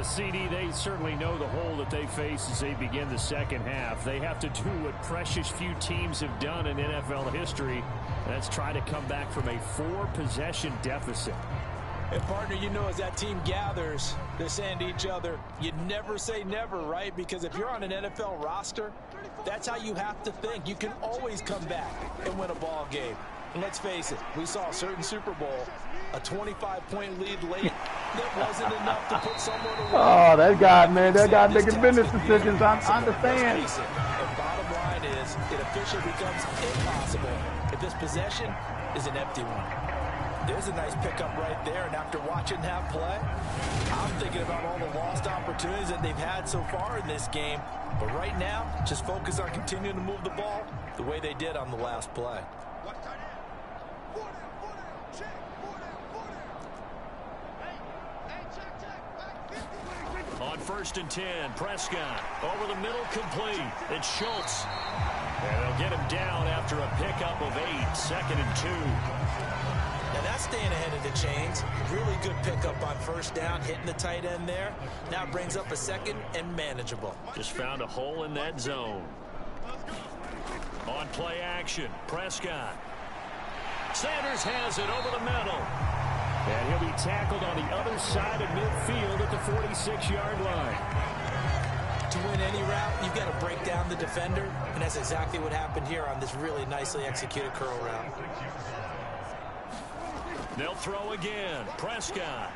CD, they certainly know the hole that they face as they begin the 2nd half. They have to do what precious few teams have done in NFL history. That's try to come back from a 4-possession deficit. And partner, you know, as that team gathers, they're saying to each other, you never say never, right? Because if you're on an NFL roster, that's how you have to think. You can always come back and win a ball game. And let's face it, we saw a certain Super Bowl, a 25-point lead late. That wasn't enough to put someone away. Oh, that guy, man, that guy making business decisions. I understand. And bottom line is, it officially becomes impossible if this possession is an empty one. There's a nice pickup right there, and after watching that play, I'm thinking about all the lost opportunities that they've had so far in this game. But right now, just focus on continuing to move the ball the way they did on the last play. On 1st and 10, Prescott over the middle, complete. It's Schultz. And they'll get him down after a pickup of 8, 2nd and 2. Now that's staying ahead of the chains. Really good pickup on 1st down, hitting the tight end there. Now it brings up a 2nd and manageable. Just found a hole in that zone. On play action, Prescott. Sanders has it over the middle. And he'll be tackled on the other side of midfield at the 46-yard line. To win any route, you've got to break down the defender, and that's exactly what happened here on this really nicely executed curl route. They'll throw again. Prescott.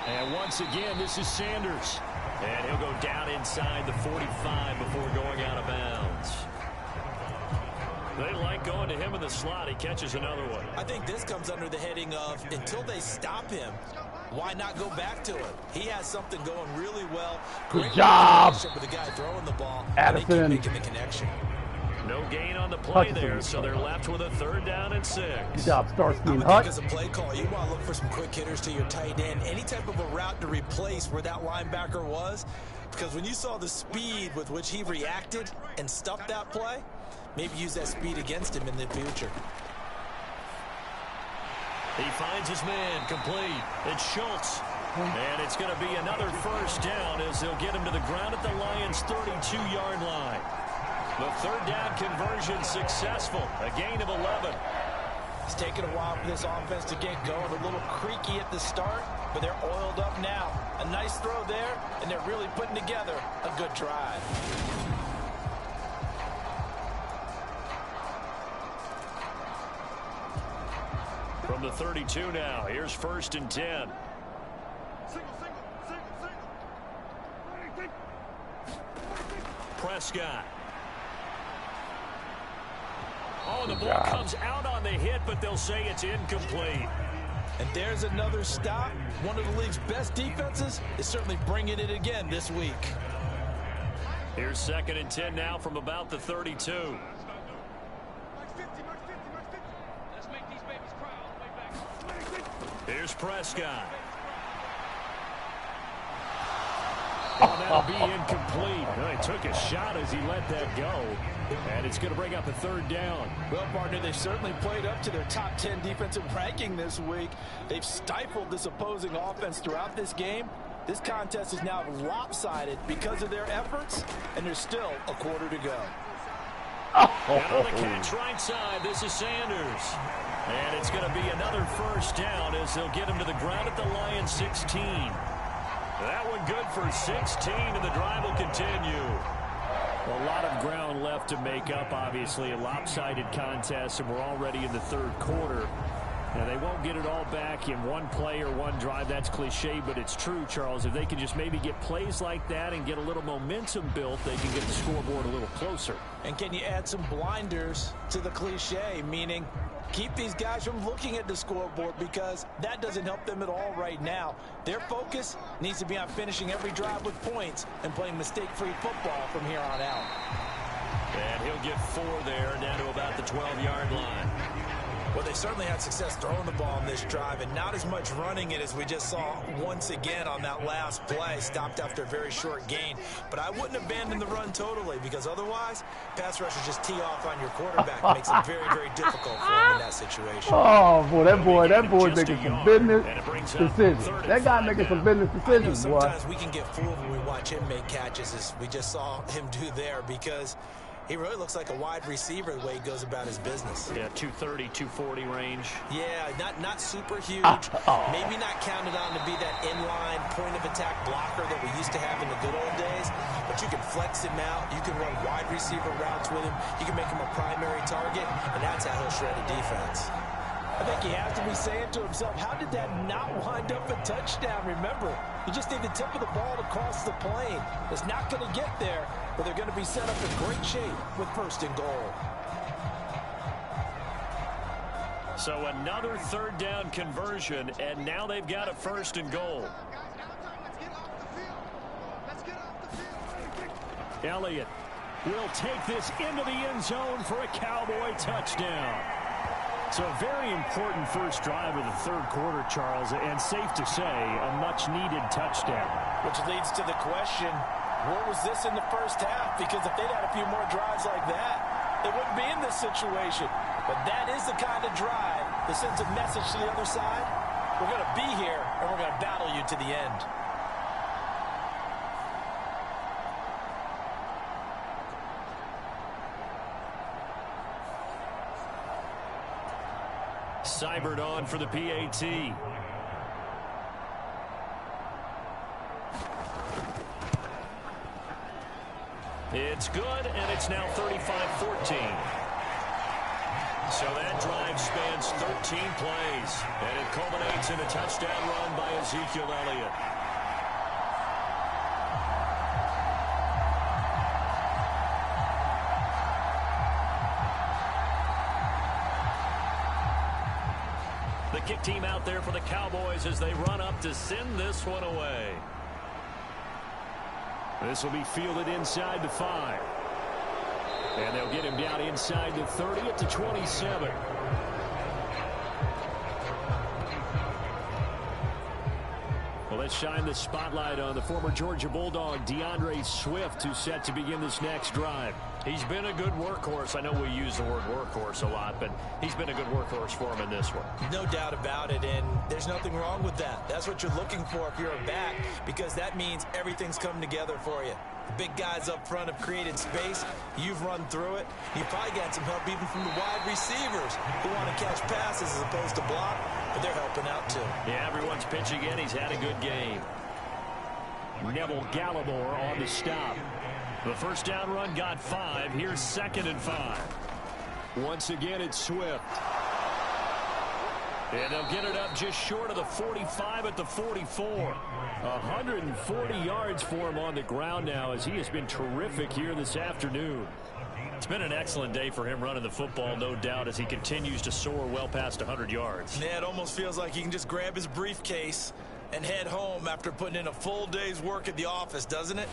And once again, this is Sanders. And he'll go down inside the 45 before going out of bounds. They like going to him in the slot. He catches another one. I think this comes under the heading of, until they stop him, why not go back to it? He has something going really well. Good job. With the guy throwing the ball. Addison. And they keep making the connection. No gain on the play there, so they're left with a 3rd down and 6. Good job, Starsky and I Hutch. think as a play call, you want to look for some quick hitters to your tight end. Any type of a route to replace where that linebacker was. Because when you saw the speed with which he reacted and stuffed that play, maybe use that speed against him in the future. He finds his man, complete. It's Schultz. And it's going to be another 1st down as they'll get him to the ground at the Lions' 32-yard line. The 3rd down conversion successful. A gain of 11. It's taken a while for this offense to get going. A little creaky at the start, but they're oiled up now. A nice throw there, and they're really putting together a good drive. From the 32 now, here's 1st and 10. Prescott. Oh, the ball comes out on the hit, but they'll say it's incomplete. And there's another stop. One of the league's best defenses is certainly bringing it again this week. Here's 2nd and 10 now from about the 32. Here's Prescott. Oh, that'll be incomplete. Well, he took a shot as he let that go. And it's going to bring up a 3rd down. Well, partner, they've certainly played up to their top 10 defensive ranking this week. They've stifled this opposing offense throughout this game. This contest is now lopsided because of their efforts, and there's still a quarter to go. And on the catch right side, this is Sanders. And it's going to be another 1st down as they'll get him to the ground at the Lions' 16. That one good for 16, and the drive will continue. A lot of ground left to make up, obviously. A lopsided contest, and we're already in the 3rd quarter. Now, they won't get it all back in one play or one drive. That's cliche, but it's true, Charles. If they can just maybe get plays like that and get a little momentum built, they can get the scoreboard a little closer. And can you add some blinders to the cliche, meaning keep these guys from looking at the scoreboard, because that doesn't help them at all right now. Their focus needs to be on finishing every drive with points and playing mistake-free football from here on out. And he'll get 4 there, down to about the 12-yard line. Well, they certainly had success throwing the ball on this drive, and not as much running it as we just saw once again on that last play. Stopped after a very short gain. But I wouldn't abandon the run totally, because otherwise, pass rushers just tee off on your quarterback. It makes it very, very difficult for him in that situation. Oh, boy, that boy making some business decisions. That guy making some business decisions, boy. Sometimes we can get fooled when we watch him make catches, as we just saw him do there, because He really looks like a wide receiver the way he goes about his business. Yeah, 230, 240 range. Yeah, not super huge. Maybe not counted on to be that inline point-of-attack blocker that we used to have in the good old days. But you can flex him out. You can run wide receiver routes with him. You can make him a primary target, and that's how he'll shred a defense. I think he has to be saying to himself, how did that not wind up a touchdown? Remember, you just need the tip of the ball to cross the plane. It's not going to get there, but they're going to be set up in great shape with 1st and goal. So another 3rd down conversion, and now they've got a 1st and goal. Elliott will take this into the end zone for a Cowboy touchdown. So a very important first drive of the 3rd quarter, Charles, and safe to say, a much-needed touchdown. Which leads to the question, what was this in the first half? Because if they'd had a few more drives like that, they wouldn't be in this situation. But that is the kind of drive that sends a message to the other side. We're going to be here, and we're going to battle you to the end. Seibert on for the PAT. It's good, and it's now 35-14. So that drive spans 13 plays, and it culminates in a touchdown run by Ezekiel Elliott. The kick team out there for the Cowboys as they run up to send this one away. This will be fielded inside the 5. And they'll get him down inside the 30 at the 27. Well, let's shine the spotlight on the former Georgia Bulldog, DeAndre Swift, who's set to begin this next drive. He's been a good workhorse. I know we use the word workhorse a lot, but he's been a good workhorse for him in this one. No doubt about it, and there's nothing wrong with that. That's what you're looking for if you're a back, because that means everything's coming together for you. The big guys up front have created space. You've run through it. You've probably got some help even from the wide receivers who want to catch passes as opposed to block, but they're helping out too. Yeah, everyone's pitching in. He's had a good game. Neville Gallimore on the stop. The first down run got 5. Here's 2nd and 5. Once again, it's Swift. And they'll get it up just short of the 45 at the 44. 140 yards for him on the ground now as he has been terrific here this afternoon. It's been an excellent day for him running the football, no doubt, as he continues to soar well past 100 yards. Yeah, it almost feels like he can just grab his briefcase and head home after putting in a full day's work at the office, doesn't it?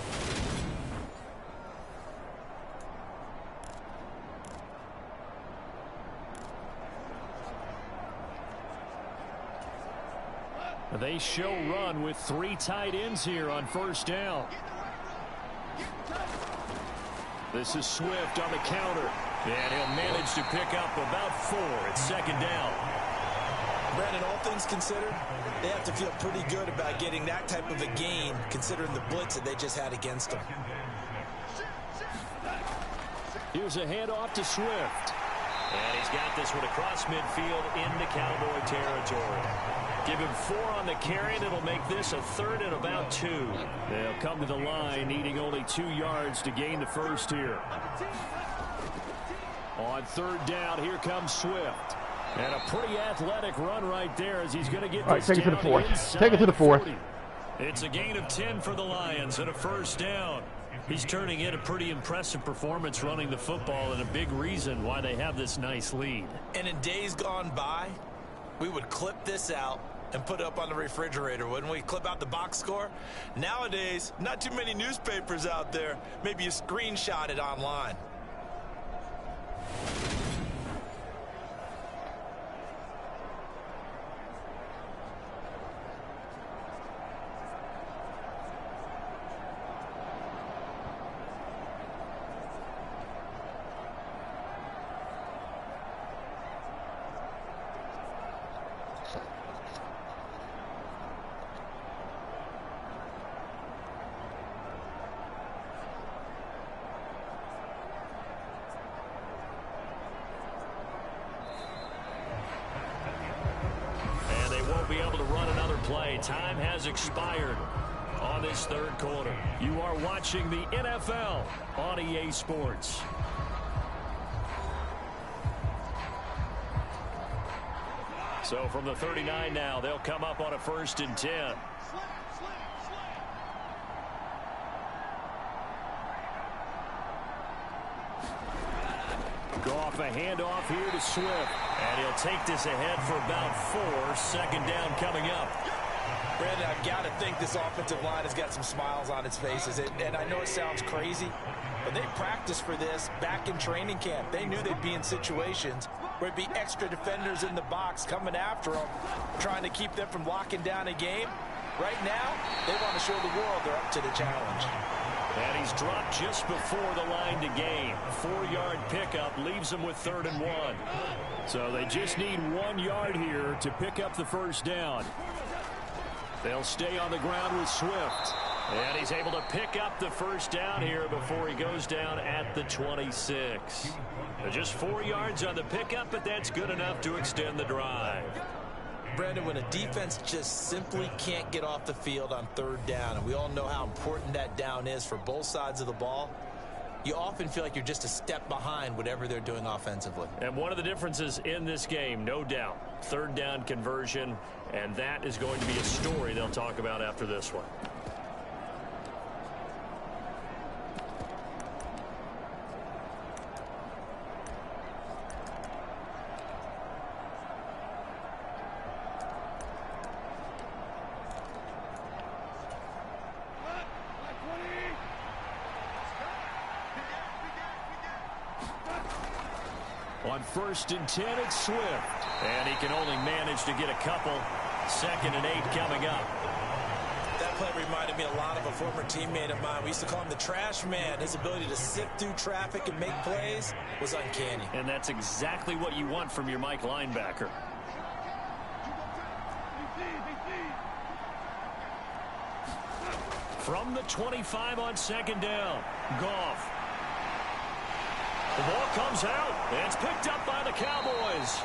They show run with 3 tight ends here on first down. This is Swift on the counter, and he'll manage to pick up about 4. It's 2nd down. Brandon, all things considered, they have to feel pretty good about getting that type of a gain, considering the blitz that they just had against them. Here's a handoff to Swift. And he's got this one across midfield into Cowboy territory. Give him 4 on the carry, and it'll make this a 3rd and about 2. They'll come to the line, needing only 2 yards to gain the first here. On 3rd down, here comes Swift. And a pretty athletic run right there as he's going to get this take it to the 4th. inside Take it to the 4th. 40. It's a gain of 10 for the Lions and a first down. He's turning in a pretty impressive performance running the football, and a big reason why they have this nice lead. And in days gone by, we would clip this out and put it up on the refrigerator, wouldn't we? Clip out the box score. Nowadays, not too many newspapers out there. Maybe you screenshot it online. time has expired on this third quarter. You are watching the NFL on EA Sports. So from the 39 now, they'll come up on a 1st and 10. Goff, a handoff here to Swift. And he'll take this ahead for about 4. 2nd down coming up. Brandon, I've got to think this offensive line has got some smiles on its faces. And I know it sounds crazy, but they practiced for this back in training camp. They knew they'd be in situations where it'd be extra defenders in the box coming after them, trying to keep them from locking down a game. Right now, they want to show the world they're up to the challenge. And he's dropped just before the line to gain. 4-yard pickup leaves them with 3rd and 1. So they just need 1 yard here to pick up the 1st down. They'll stay on the ground with Swift. And he's able to pick up the 1st down here before he goes down at the 26. Just 4 yards on the pickup, but that's good enough to extend the drive. Brandon, when a defense just simply can't get off the field on 3rd down, and we all know how important that down is for both sides of the ball, you often feel like you're just a step behind whatever they're doing offensively. And one of the differences in this game, no doubt, 3rd down conversion, and that is going to be a story they'll talk about after this one. On 1st and 10, it's Swift. And he can only manage to get a couple. 2nd and 8 coming up. That play reminded me a lot of a former teammate of mine. We used to call him the trash man. His ability to sift through traffic and make plays was uncanny. And that's exactly what you want from your Mike linebacker. From the 25 on 2nd down, Goff. The ball comes out. It's picked up by the Cowboys.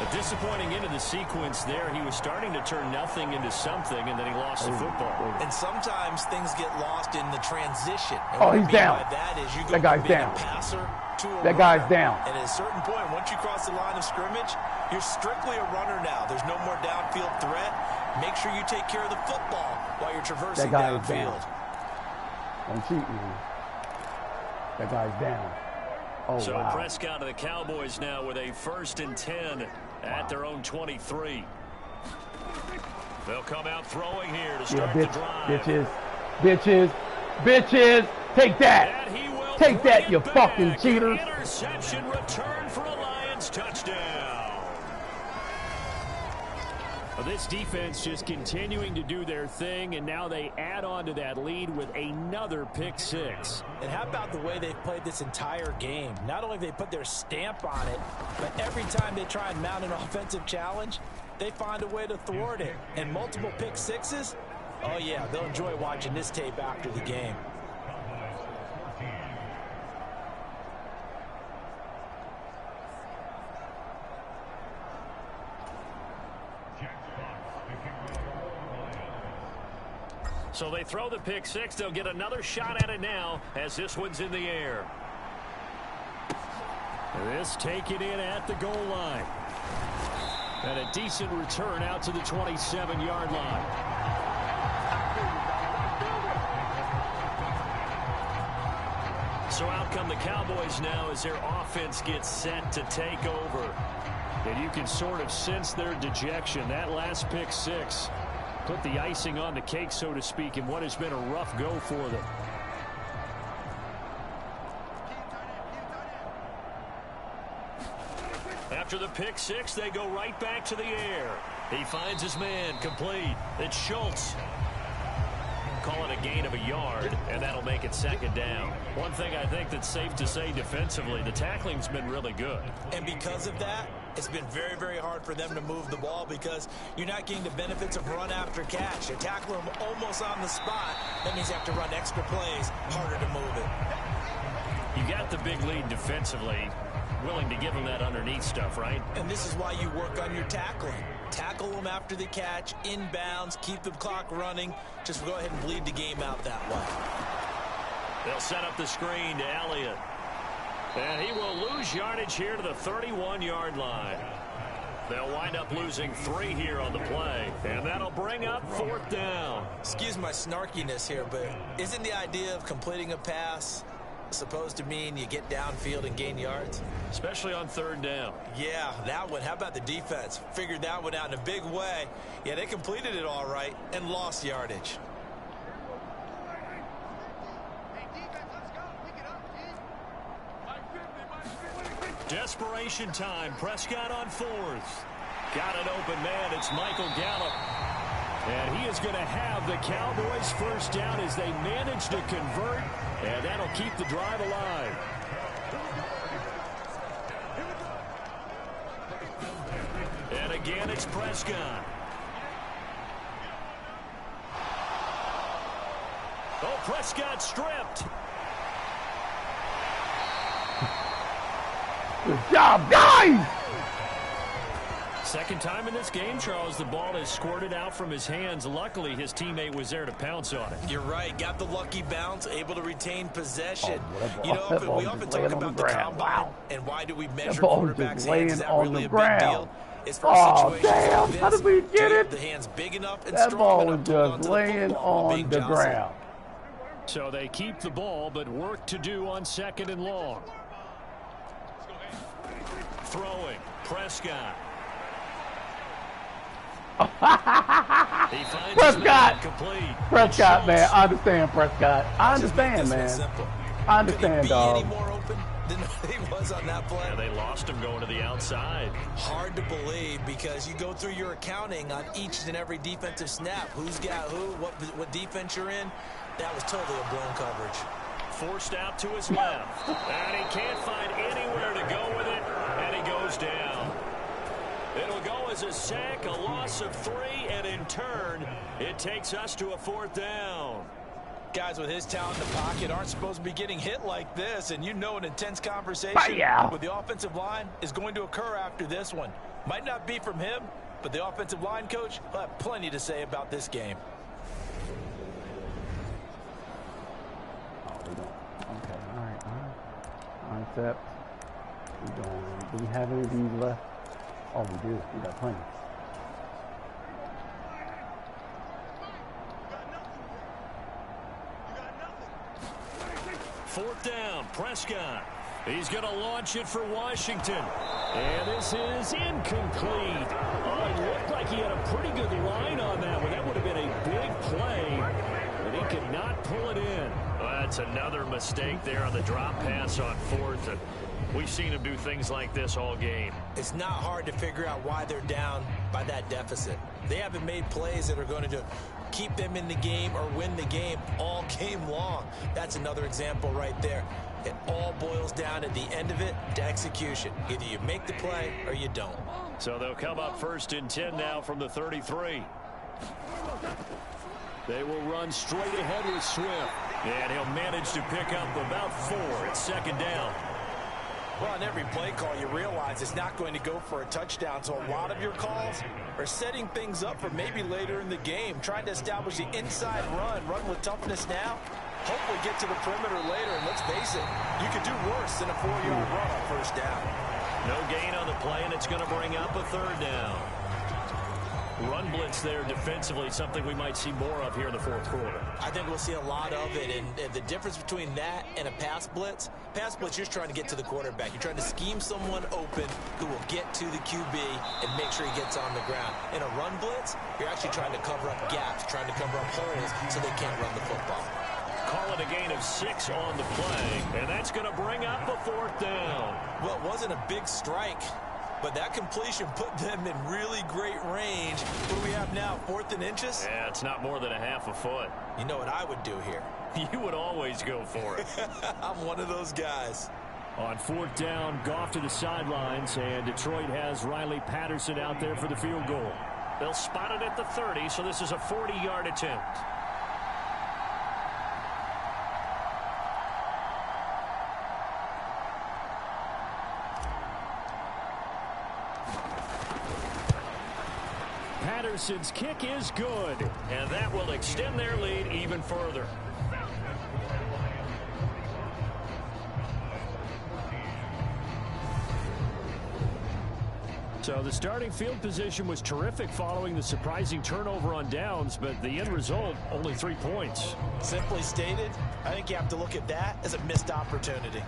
A disappointing end of the sequence there. He was starting to turn nothing into something, and then he lost the football. And sometimes things get lost in the transition. And he's down. That is you go that guy's from being down. A passer to a that runner. guy's down. And at a certain point, once you cross the line of scrimmage, you're strictly a runner now. There's no more downfield threat. Make sure you take care of the football while you're traversing that guy downfield. Is down. Don't cheat me. That guy's down. Oh, so wow. Prescott of the Cowboys now with a 1st and 10 at their own 23. They'll come out throwing here to start the drive. Bitches. Take that. Take that, you fucking cheaters. Interception return for a Lions touchdown. Well, this defense just continuing to do their thing, and now they add on to that lead with another pick 6. And how about the way they've played this entire game? Not only have they put their stamp on it, but every time they try and mount an offensive challenge, they find a way to thwart it. And multiple pick 6s, oh yeah, they'll enjoy watching this tape after the game. So they throw the pick 6. They'll get another shot at it now as this one's in the air. This taken in at the goal line. And a decent return out to the 27-yard line. So out come the Cowboys now as their offense gets set to take over. And you can sort of sense their dejection. That last pick 6 put the icing on the cake, so to speak, in what has been a rough go for them. After the pick 6, they go right back to the air. He finds his man, complete. It's Schultz. Call it a gain of a yard, and that'll make it 2nd down. One thing I think that's safe to say defensively, the tackling's been really good. And because of that, it's been very, very hard for them to move the ball because you're not getting the benefits of run after catch. You're tackling them almost on the spot. That means you have to run extra plays, harder to move it. You got the big lead defensively. willing to give him that underneath stuff, right? And this is why you work on your tackling. Tackle them after the catch, inbounds, keep the clock running. Just go ahead and bleed the game out that way. They'll set up the screen to Elliott. And he will lose yardage here to the 31-yard line. They'll wind up losing 3 here on the play. And that'll bring up 4th down. Excuse my snarkiness here, but isn't the idea of completing a pass supposed to mean you get downfield and gain yards? Especially on 3rd down. Yeah, that one. How about the defense? Figured that one out in a big way. Yeah, they completed it all right and lost yardage. Desperation time. Prescott on 4th. Got an open man. It's Michael Gallup. And he is going to have the Cowboys 1st down as they manage to convert. And that'll keep the drive alive. And again, it's Prescott. Oh, Prescott stripped. Good job, guys! Second time in this game, Charles, the ball has squirted out from his hands. Luckily, his teammate was there to pounce on it. You're right. Got the lucky bounce, able to retain possession. We often talk about the combine and why do we measure quarterbacks' hands. Laying Is that on really the a big ground. deal? It's for situations damn! like this. How did we get it? The hands big enough and That strong ball enough was to hold just onto the laying football while on being the jostled. ground. So they keep the ball, but work to do on 2nd and long. Throwing. Prescott. He finds Prescott! complete. Prescott, man. I understand, Prescott. I understand, man. I understand, dog. Any more open than he was on that play? Yeah, they lost him going to the outside. Hard to believe because you go through your accounting on each and every defensive snap. Who's got who, what defense you're in. That was totally a blown coverage. Forced out to his left. And he can't find anywhere to go with it. And he goes down. It'll go as a sack, a loss of 3, and in turn, it takes us to a 4th down. Guys with his talent in the pocket aren't supposed to be getting hit like this, and you know an intense conversation with the offensive line is going to occur after this one. Might not be from him, but the offensive line coach will have plenty to say about this game. Okay, all right. Concept. Do we have any of these left? Oh, we do. We got plenty. Fourth down, Prescott. He's going to launch it for Washington. And this is incomplete. Oh, it looked like he had a pretty good line on that one. That would have been a big play, but he could not pull it in. Well, that's another mistake there on the drop pass on 4th. And we've seen him do things like this all game. It's not hard to figure out why they're down by that deficit. They haven't made plays that are going to keep them in the game or win the game all game long. That's another example right there. It all boils down at the end of it to execution. Either you make the play or you don't. So they'll come up 1st and 10 now from the 33. They will run straight ahead with Swift. And he'll manage to pick up about 4 at 2nd down. Well, on every play call, you realize it's not going to go for a touchdown. So a lot of your calls are setting things up for maybe later in the game, trying to establish the inside run with toughness now. Hopefully get to the perimeter later. And let's face it, you could do worse than a 4-yard run on 1st down. No gain on the play, and it's going to bring up a 3rd down. Run blitz there defensively, something we might see more of here in the 4th quarter. I think we'll see a lot of it, and the difference between that and a pass blitz, you're just trying to get to the quarterback. You're trying to scheme someone open who will get to the QB and make sure he gets on the ground. In a run blitz, you're actually trying to cover up gaps, trying to cover up holes so they can't run the football. Call it a gain of 6 on the play, and that's going to bring up a 4th down. Well, it wasn't a big strike, but that completion put them in really great range. What do we have now, 4th and inches? Yeah, it's not more than a half a foot. You know what I would do here? You would always go for it. I'm one of those guys. On 4th down, Goff to the sidelines, and Detroit has Riley Patterson out there for the field goal. They'll spot it at the 30, so this is a 40-yard attempt. Patterson's kick is good, and that will extend their lead even further. So the starting field position was terrific following the surprising turnover on downs, but the end result, only 3 points. Simply stated, I think you have to look at that as a missed opportunity.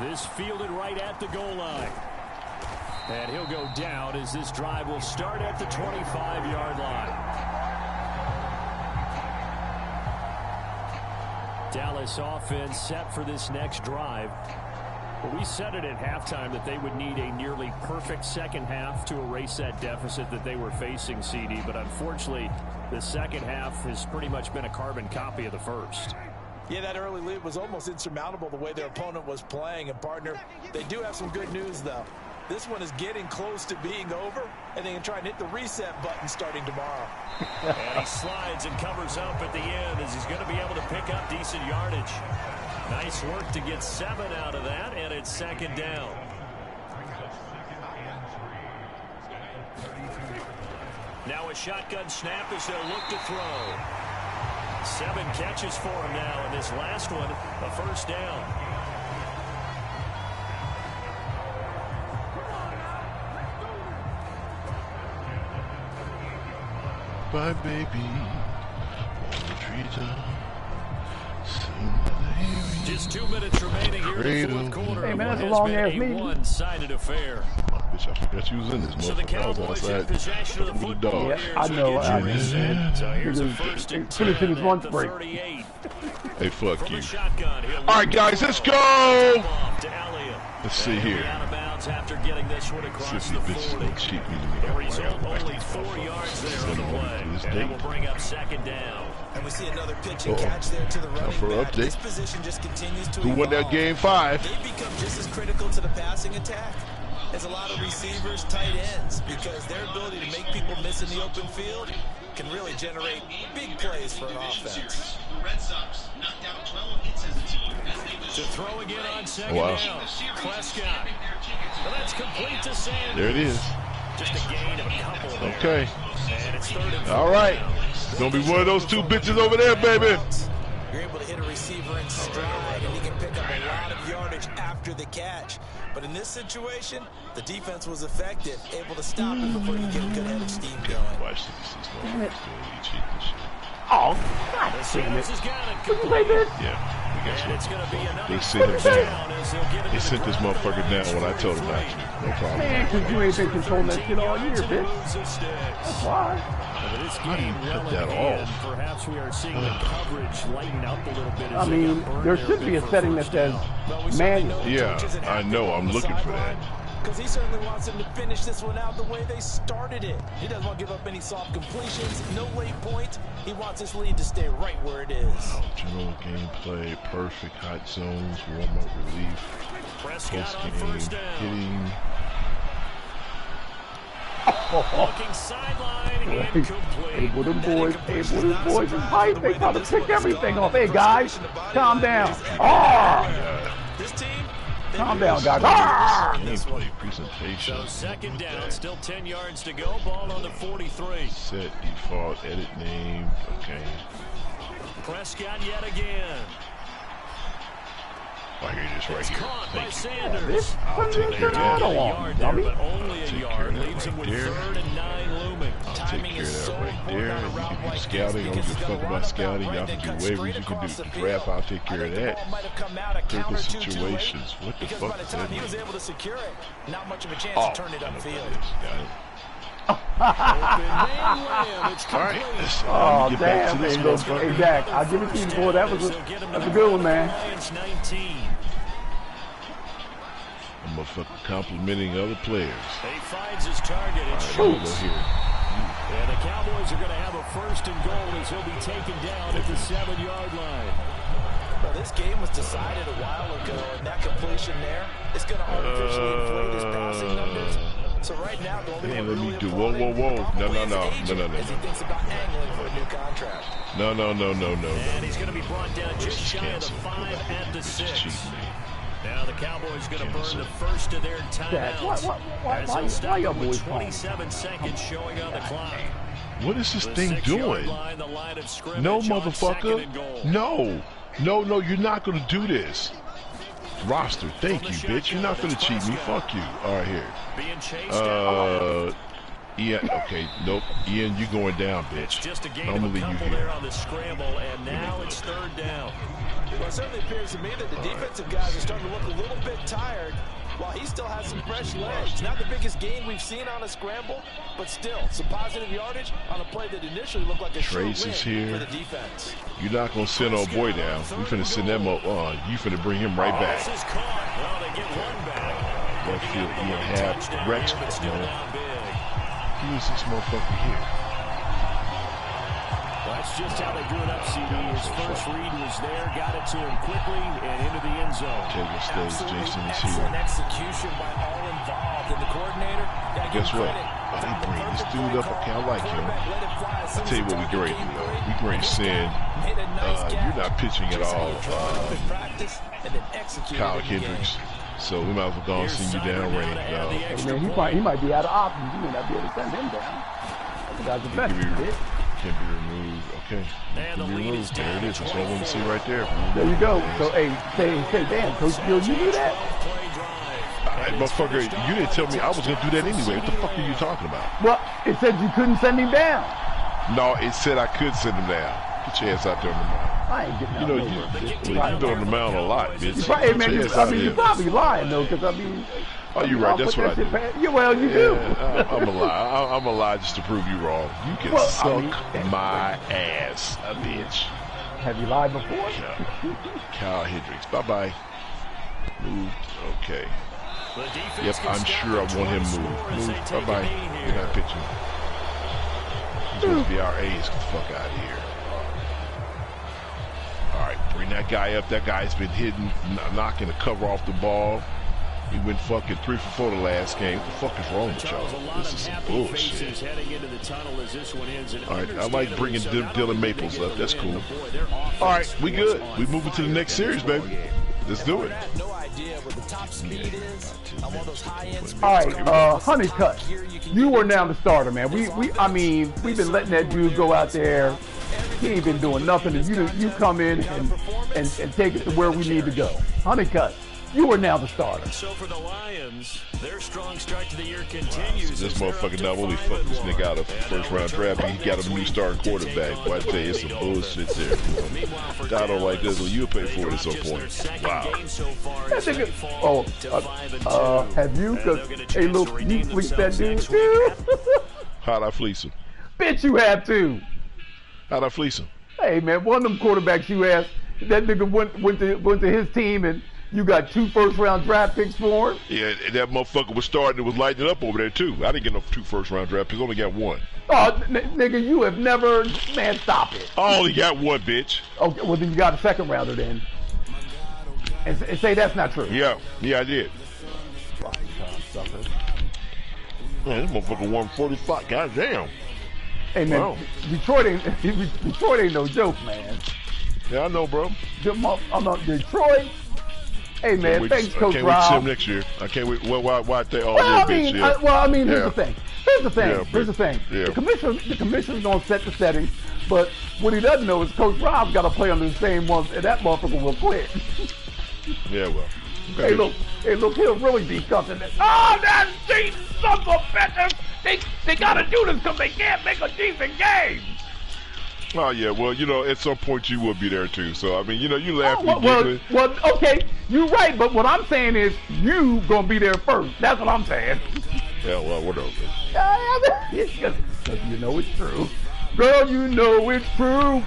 This fielded right at the goal line. And he'll go down as this drive will start at the 25-yard line. Dallas offense set for this next drive. Well, we said it at halftime that they would need a nearly perfect second half to erase that deficit that they were facing, CD. But unfortunately, the second half has pretty much been a carbon copy of the first. Yeah, that early lead was almost insurmountable the way their opponent was playing. And, partner, they do have some good news, though. This one is getting close to being over, and they can try and hit the reset button starting tomorrow. And he slides and covers up at the end as he's going to be able to pick up decent yardage. Nice work to get 7 out of that, and it's second down. Now a shotgun snap as they'll look to throw. 7 catches for him now, and this last one, a first down. Bye, baby. On the treetop. Just 2 minutes remaining here in the fourth quarter. Hey, man, that's a What has long-ass been meeting. a one-sided affair. Bitch, I forgot you was in this So the motherfucker. I was Cowboys in outside possession of the with the football dog. Yeah, here I as we know, get I you know. reset. So here's a He first and was finishing 10 his lunch at the break. 38. Hey, fuck From you. the shotgun, he'll All right, guys, let's go. off to Elliott. Let's see And he'll be here. out of bounds after getting this one See if across these the bitches 40. don't cheat me. The result, only 4 yards there on the play. And it will bring up second down. And we see another pitch and catch there to the running for back. update. This position just continues to Who won that evolve. game 5? They become just as critical to the passing attack as a lot of receivers, tight ends, because their ability to make people miss in the open field can really generate big plays for an offense. To throw again on second Wow. down. Prescott. Well, that's complete to Sanders. There it is. Just a gain of a couple there. Okay. And it's 3rd and 4 All right. down. It's going to be one of those 2 bitches over there, baby. You're able to hit a receiver in stride, and he can pick up a lot of yardage after the catch. But in this situation, the defense was effective, able to stop him before he could get a good head of steam going. Watch this. Damn it. You cheat this shit. Oh, God damn it. Sanders has got it. What you say, bitch? Yeah. We got And you. it's going to be another They sent him first down. down as they'll get it They to sent the this ground motherfucker line down when I told him not to. No problem. Man, because you ain't been controlling that shit all year, bitch. That's why. But this How do you game cut well that in hand. off? Perhaps we are seeing the coverage lighten up a little bit. I As they mean, got burned there there should be a bit for setting that first says down. manual. Yeah, I know. I'm looking for that. Because he certainly wants them to finish this one out the way they started it. He doesn't want to give up any soft completions, no late point. He wants this lead to stay right where it is. General gameplay, perfect hot zones, warm-up relief, Prescott on post-game first down. hitting. Looking sideline, incomplete. Hey, with them boys, is hype. They try to pick everything off. Hey, guys, calm down. This team, Calm down, guys. Gameplay, presentation. So second down, still 10 yards to go. Ball on the 43. Set, default, edit name. Okay. Prescott yet again. Oh, here it is right It's here. caught by Thank you. Sanders. I'll take care of that. A yard there, but only a Take care yard. of that Leaves him right with there. 3rd and 9 looming. I'll take care of that right there. And you can do scouting. I don't give a fuck about scouting. Y'all can do waivers. You can do the draft. I'll take care of that. Critical situations. What the because fuck by the is time that? he was able to secure it, not much of a chance Oh, to turn it I know what upfield. that is. Got it. It's All right. complete. Let's Oh, get back damn. to this Hey, motherfucker. hey, Dak, I'll give it to you, boy. That's a good one, man. Lions 19. I'm motherfucking complimenting other players. He finds his target. It's All right, Schultz. go here. And the Cowboys are going to have a 1st and goal as he'll be taken down at the 7-yard line. Well, this game was decided a while ago, and that completion there is going to artificially inflate his passing numbers. So right now, the only Hey, one let me really do- applauding whoa, whoa, whoa. probably No, his agent no. as he thinks about angling for a new contract. No. And he's going to be brought down just This is shy of the canceled. 5 at the This is 6. cheating, man. Now the Cowboys going to burn the first of their timeouts. Why y'all boys 27 seconds showing on the clock. What is this thing doing? No, motherfucker. No. No, you're not going to do this. Roster, thank you, bitch. You're not going to cheat me. Fuck you. All right, here. Ian, okay, nope. Ian, you going down, bitch. I'm going to leave you here. On the scramble, and now it's third down. Well, it certainly appears to me that the defensive guys are starting to look a little bit tired while he still has some fresh legs. Not the biggest gain we've seen on a scramble, but still some positive yardage on a play that initially looked like a Trace is here. for the defense. You're not going to send old boy down. We finna send them up. You finna bring him right back. This is caught. Well, they get one back. Left field, Ian Happ. Rex, Who is this motherfucker here? That's just how they drew it up, CD. His first read was there, got it to him quickly, and into the end zone. Taylor stays, Jason is here. Excellent execution by all involved. And the coordinator, Guess what? They bring this dude up. Okay, I like him. I'll tell you what we great to do. We great to send. You're not pitching at all. Kyle Hendricks. So we might as well go and send you down range. Hey, man, he might be out of options. You may not be able to send him down. That guy's the best. Can be removed. Okay. Can be removed. There it is. That's what I want to see right there. There you go. So, hey, say, damn, Coach Bill, you do that? Motherfucker, you didn't tell me I was going to do that anyway. What the fuck are you talking about? Well, it said you couldn't send him down. No, it said I could send him down. Get your ass out there on the mound. I ain't getting out you're doing the mound a lot, bitch. You're probably lying, though, because, I mean... Oh, you're right. That's what I do. Yeah, well, you do. I'm a lie. I'm a lie just to prove you wrong. You can suck my ass, a bitch. Have you lied before? No. Kyle Hendricks. Bye-bye. Moved. Okay. Yep, I'm sure I want him moved. Bye-bye. You're not pitching. He's going to be our ace. Get the fuck out of here. All right, bring that guy up. That guy's been hitting, knocking the cover off the ball. He went fucking 3 for 4 the last game. What the fuck is wrong with y'all? This is some bullshit. All right, I like bringing Dylan Maples up. That's cool. All right, we good. We moving to the next series, baby. Let's do it. All right, Honeycutt, you are now the starter, man. I mean, we've been letting that dude go out there. He ain't been doing nothing, and you come in and take it to where we need to go. Honeycutt, you are now the starter. So for the Lions, their strong start to the year continues. This motherfucker not only fucked this nigga out of first round draft, he got a new starting quarterback. Boy, I tell you, it's some bullshit there. I don't like this. Well, you'll pay for it at some point. Wow. Have you? Hey, look, you fleeced that dude too? How'd I fleece him? Bitch, you have to. How'd I fleece him? Hey, man, one of them quarterbacks you asked, that nigga went to his team and you got 2 first-round draft picks for him? Yeah, that motherfucker was starting. It was lighting up over there, too. I didn't get no 2 first-round draft picks. Only got 1. Oh, nigga, you have never... Man, stop it. I only got 1, bitch. Okay, well, then you got a second-rounder then. And say that's not true. Yeah, I did. Man, this motherfucker won 45. Goddamn. Hey, man, wow. Detroit ain't no joke, man. Yeah, I know, bro. Detroit... Hey man, thanks, Coach Rob. I can't wait to see him next year. I can't wait. Why they all bitch? Here's the thing. Here's the thing. Yeah. The commissioner's gonna set the settings, but what he doesn't know is Coach Rob's got to play under the same ones, and that motherfucker will quit. Yeah, well. Okay. Hey, look, he'll really be cussing this. Oh, that these sons of bitches! They gotta do this because they can't make a decent game. Oh, yeah, well, at some point you will be there, too. So, I mean, you laugh and well, okay, you're right, but what I'm saying is you gonna be there first. That's what I'm saying. Yeah, well, whatever. Because you know it's true. Girl, you know it's true.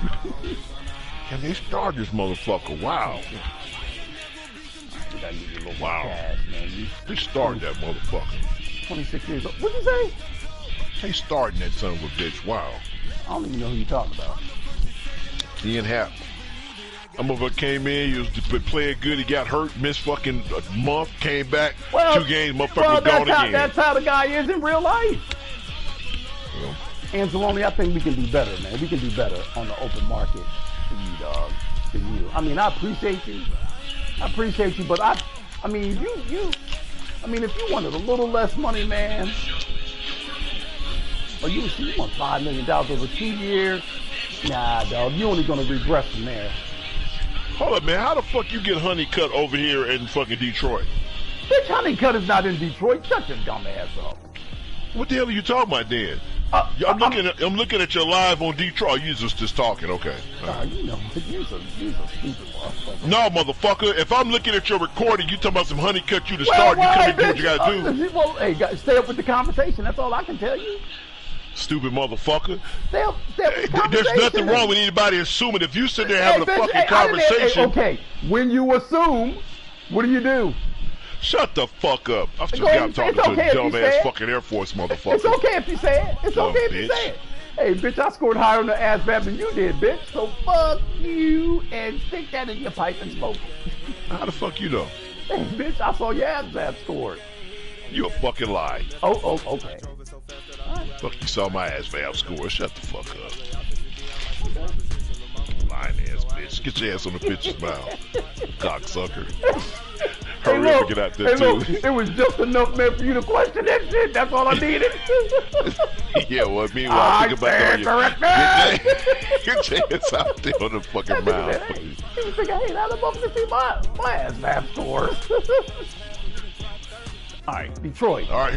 Can they start this motherfucker? Wow. Wow. Cash, man. They started that motherfucker. 26 years old. What'd you say? They starting that son of a bitch. Wow. I don't even know who you're talking about. Ian Happ. Motherfucker came in, he was playing good, he got hurt, missed fucking a month, came back, 2 games, motherfucker was gone again. That's how the guy is in real life. Well, Anzalone, I think we can do better, man. We can do better on the open market than you, dog. Than you. I mean, I appreciate you, but I mean, if you wanted a little less money, man, or you want $5 million over 2 years, nah, dog, you're only gonna regress from there. Hold up, man. How the fuck you get Honeycutt over here in fucking Detroit? Bitch, Honeycutt is not in Detroit. Shut your dumb ass up. What the hell are you talking about then? I'm looking at your live on Detroit. Oh, you just talking, okay. You know, you're a stupid motherfucker. No, motherfucker. If I'm looking at your recording, you talking about some Honeycutt you to start, you come and do what you gotta do. Well, hey, stay up with the conversation. That's all I can tell you. Stupid motherfucker. Stay up with the conversation. There's nothing wrong with anybody assuming. If you sit there having a fucking conversation. Okay, when you assume, what do? Shut the fuck up. I forgot talking to a dumbass fucking Air Force motherfucker. It's okay if you say it. It's okay if you say it. Hey, bitch, I scored higher on the ASVAB than you did, bitch. So fuck you and stick that in your pipe and smoke it. How the fuck you know? Hey, bitch, I saw your ASVAB score. You a fucking lie. Oh, okay. Fuck, you saw my ASVAB score. Shut the fuck up. Lying ass bitch. Get your ass on the bitch's mouth. Cocksucker. Hurry up and get out there, too. Look, it was just enough, man, for you to question that shit. That's all I needed. Yeah, well, meanwhile, think about it. Get your ass out there on the fucking mouth. He was thinking, hey, now the motherfucker see my ASVAB scores. All right, Detroit. All right,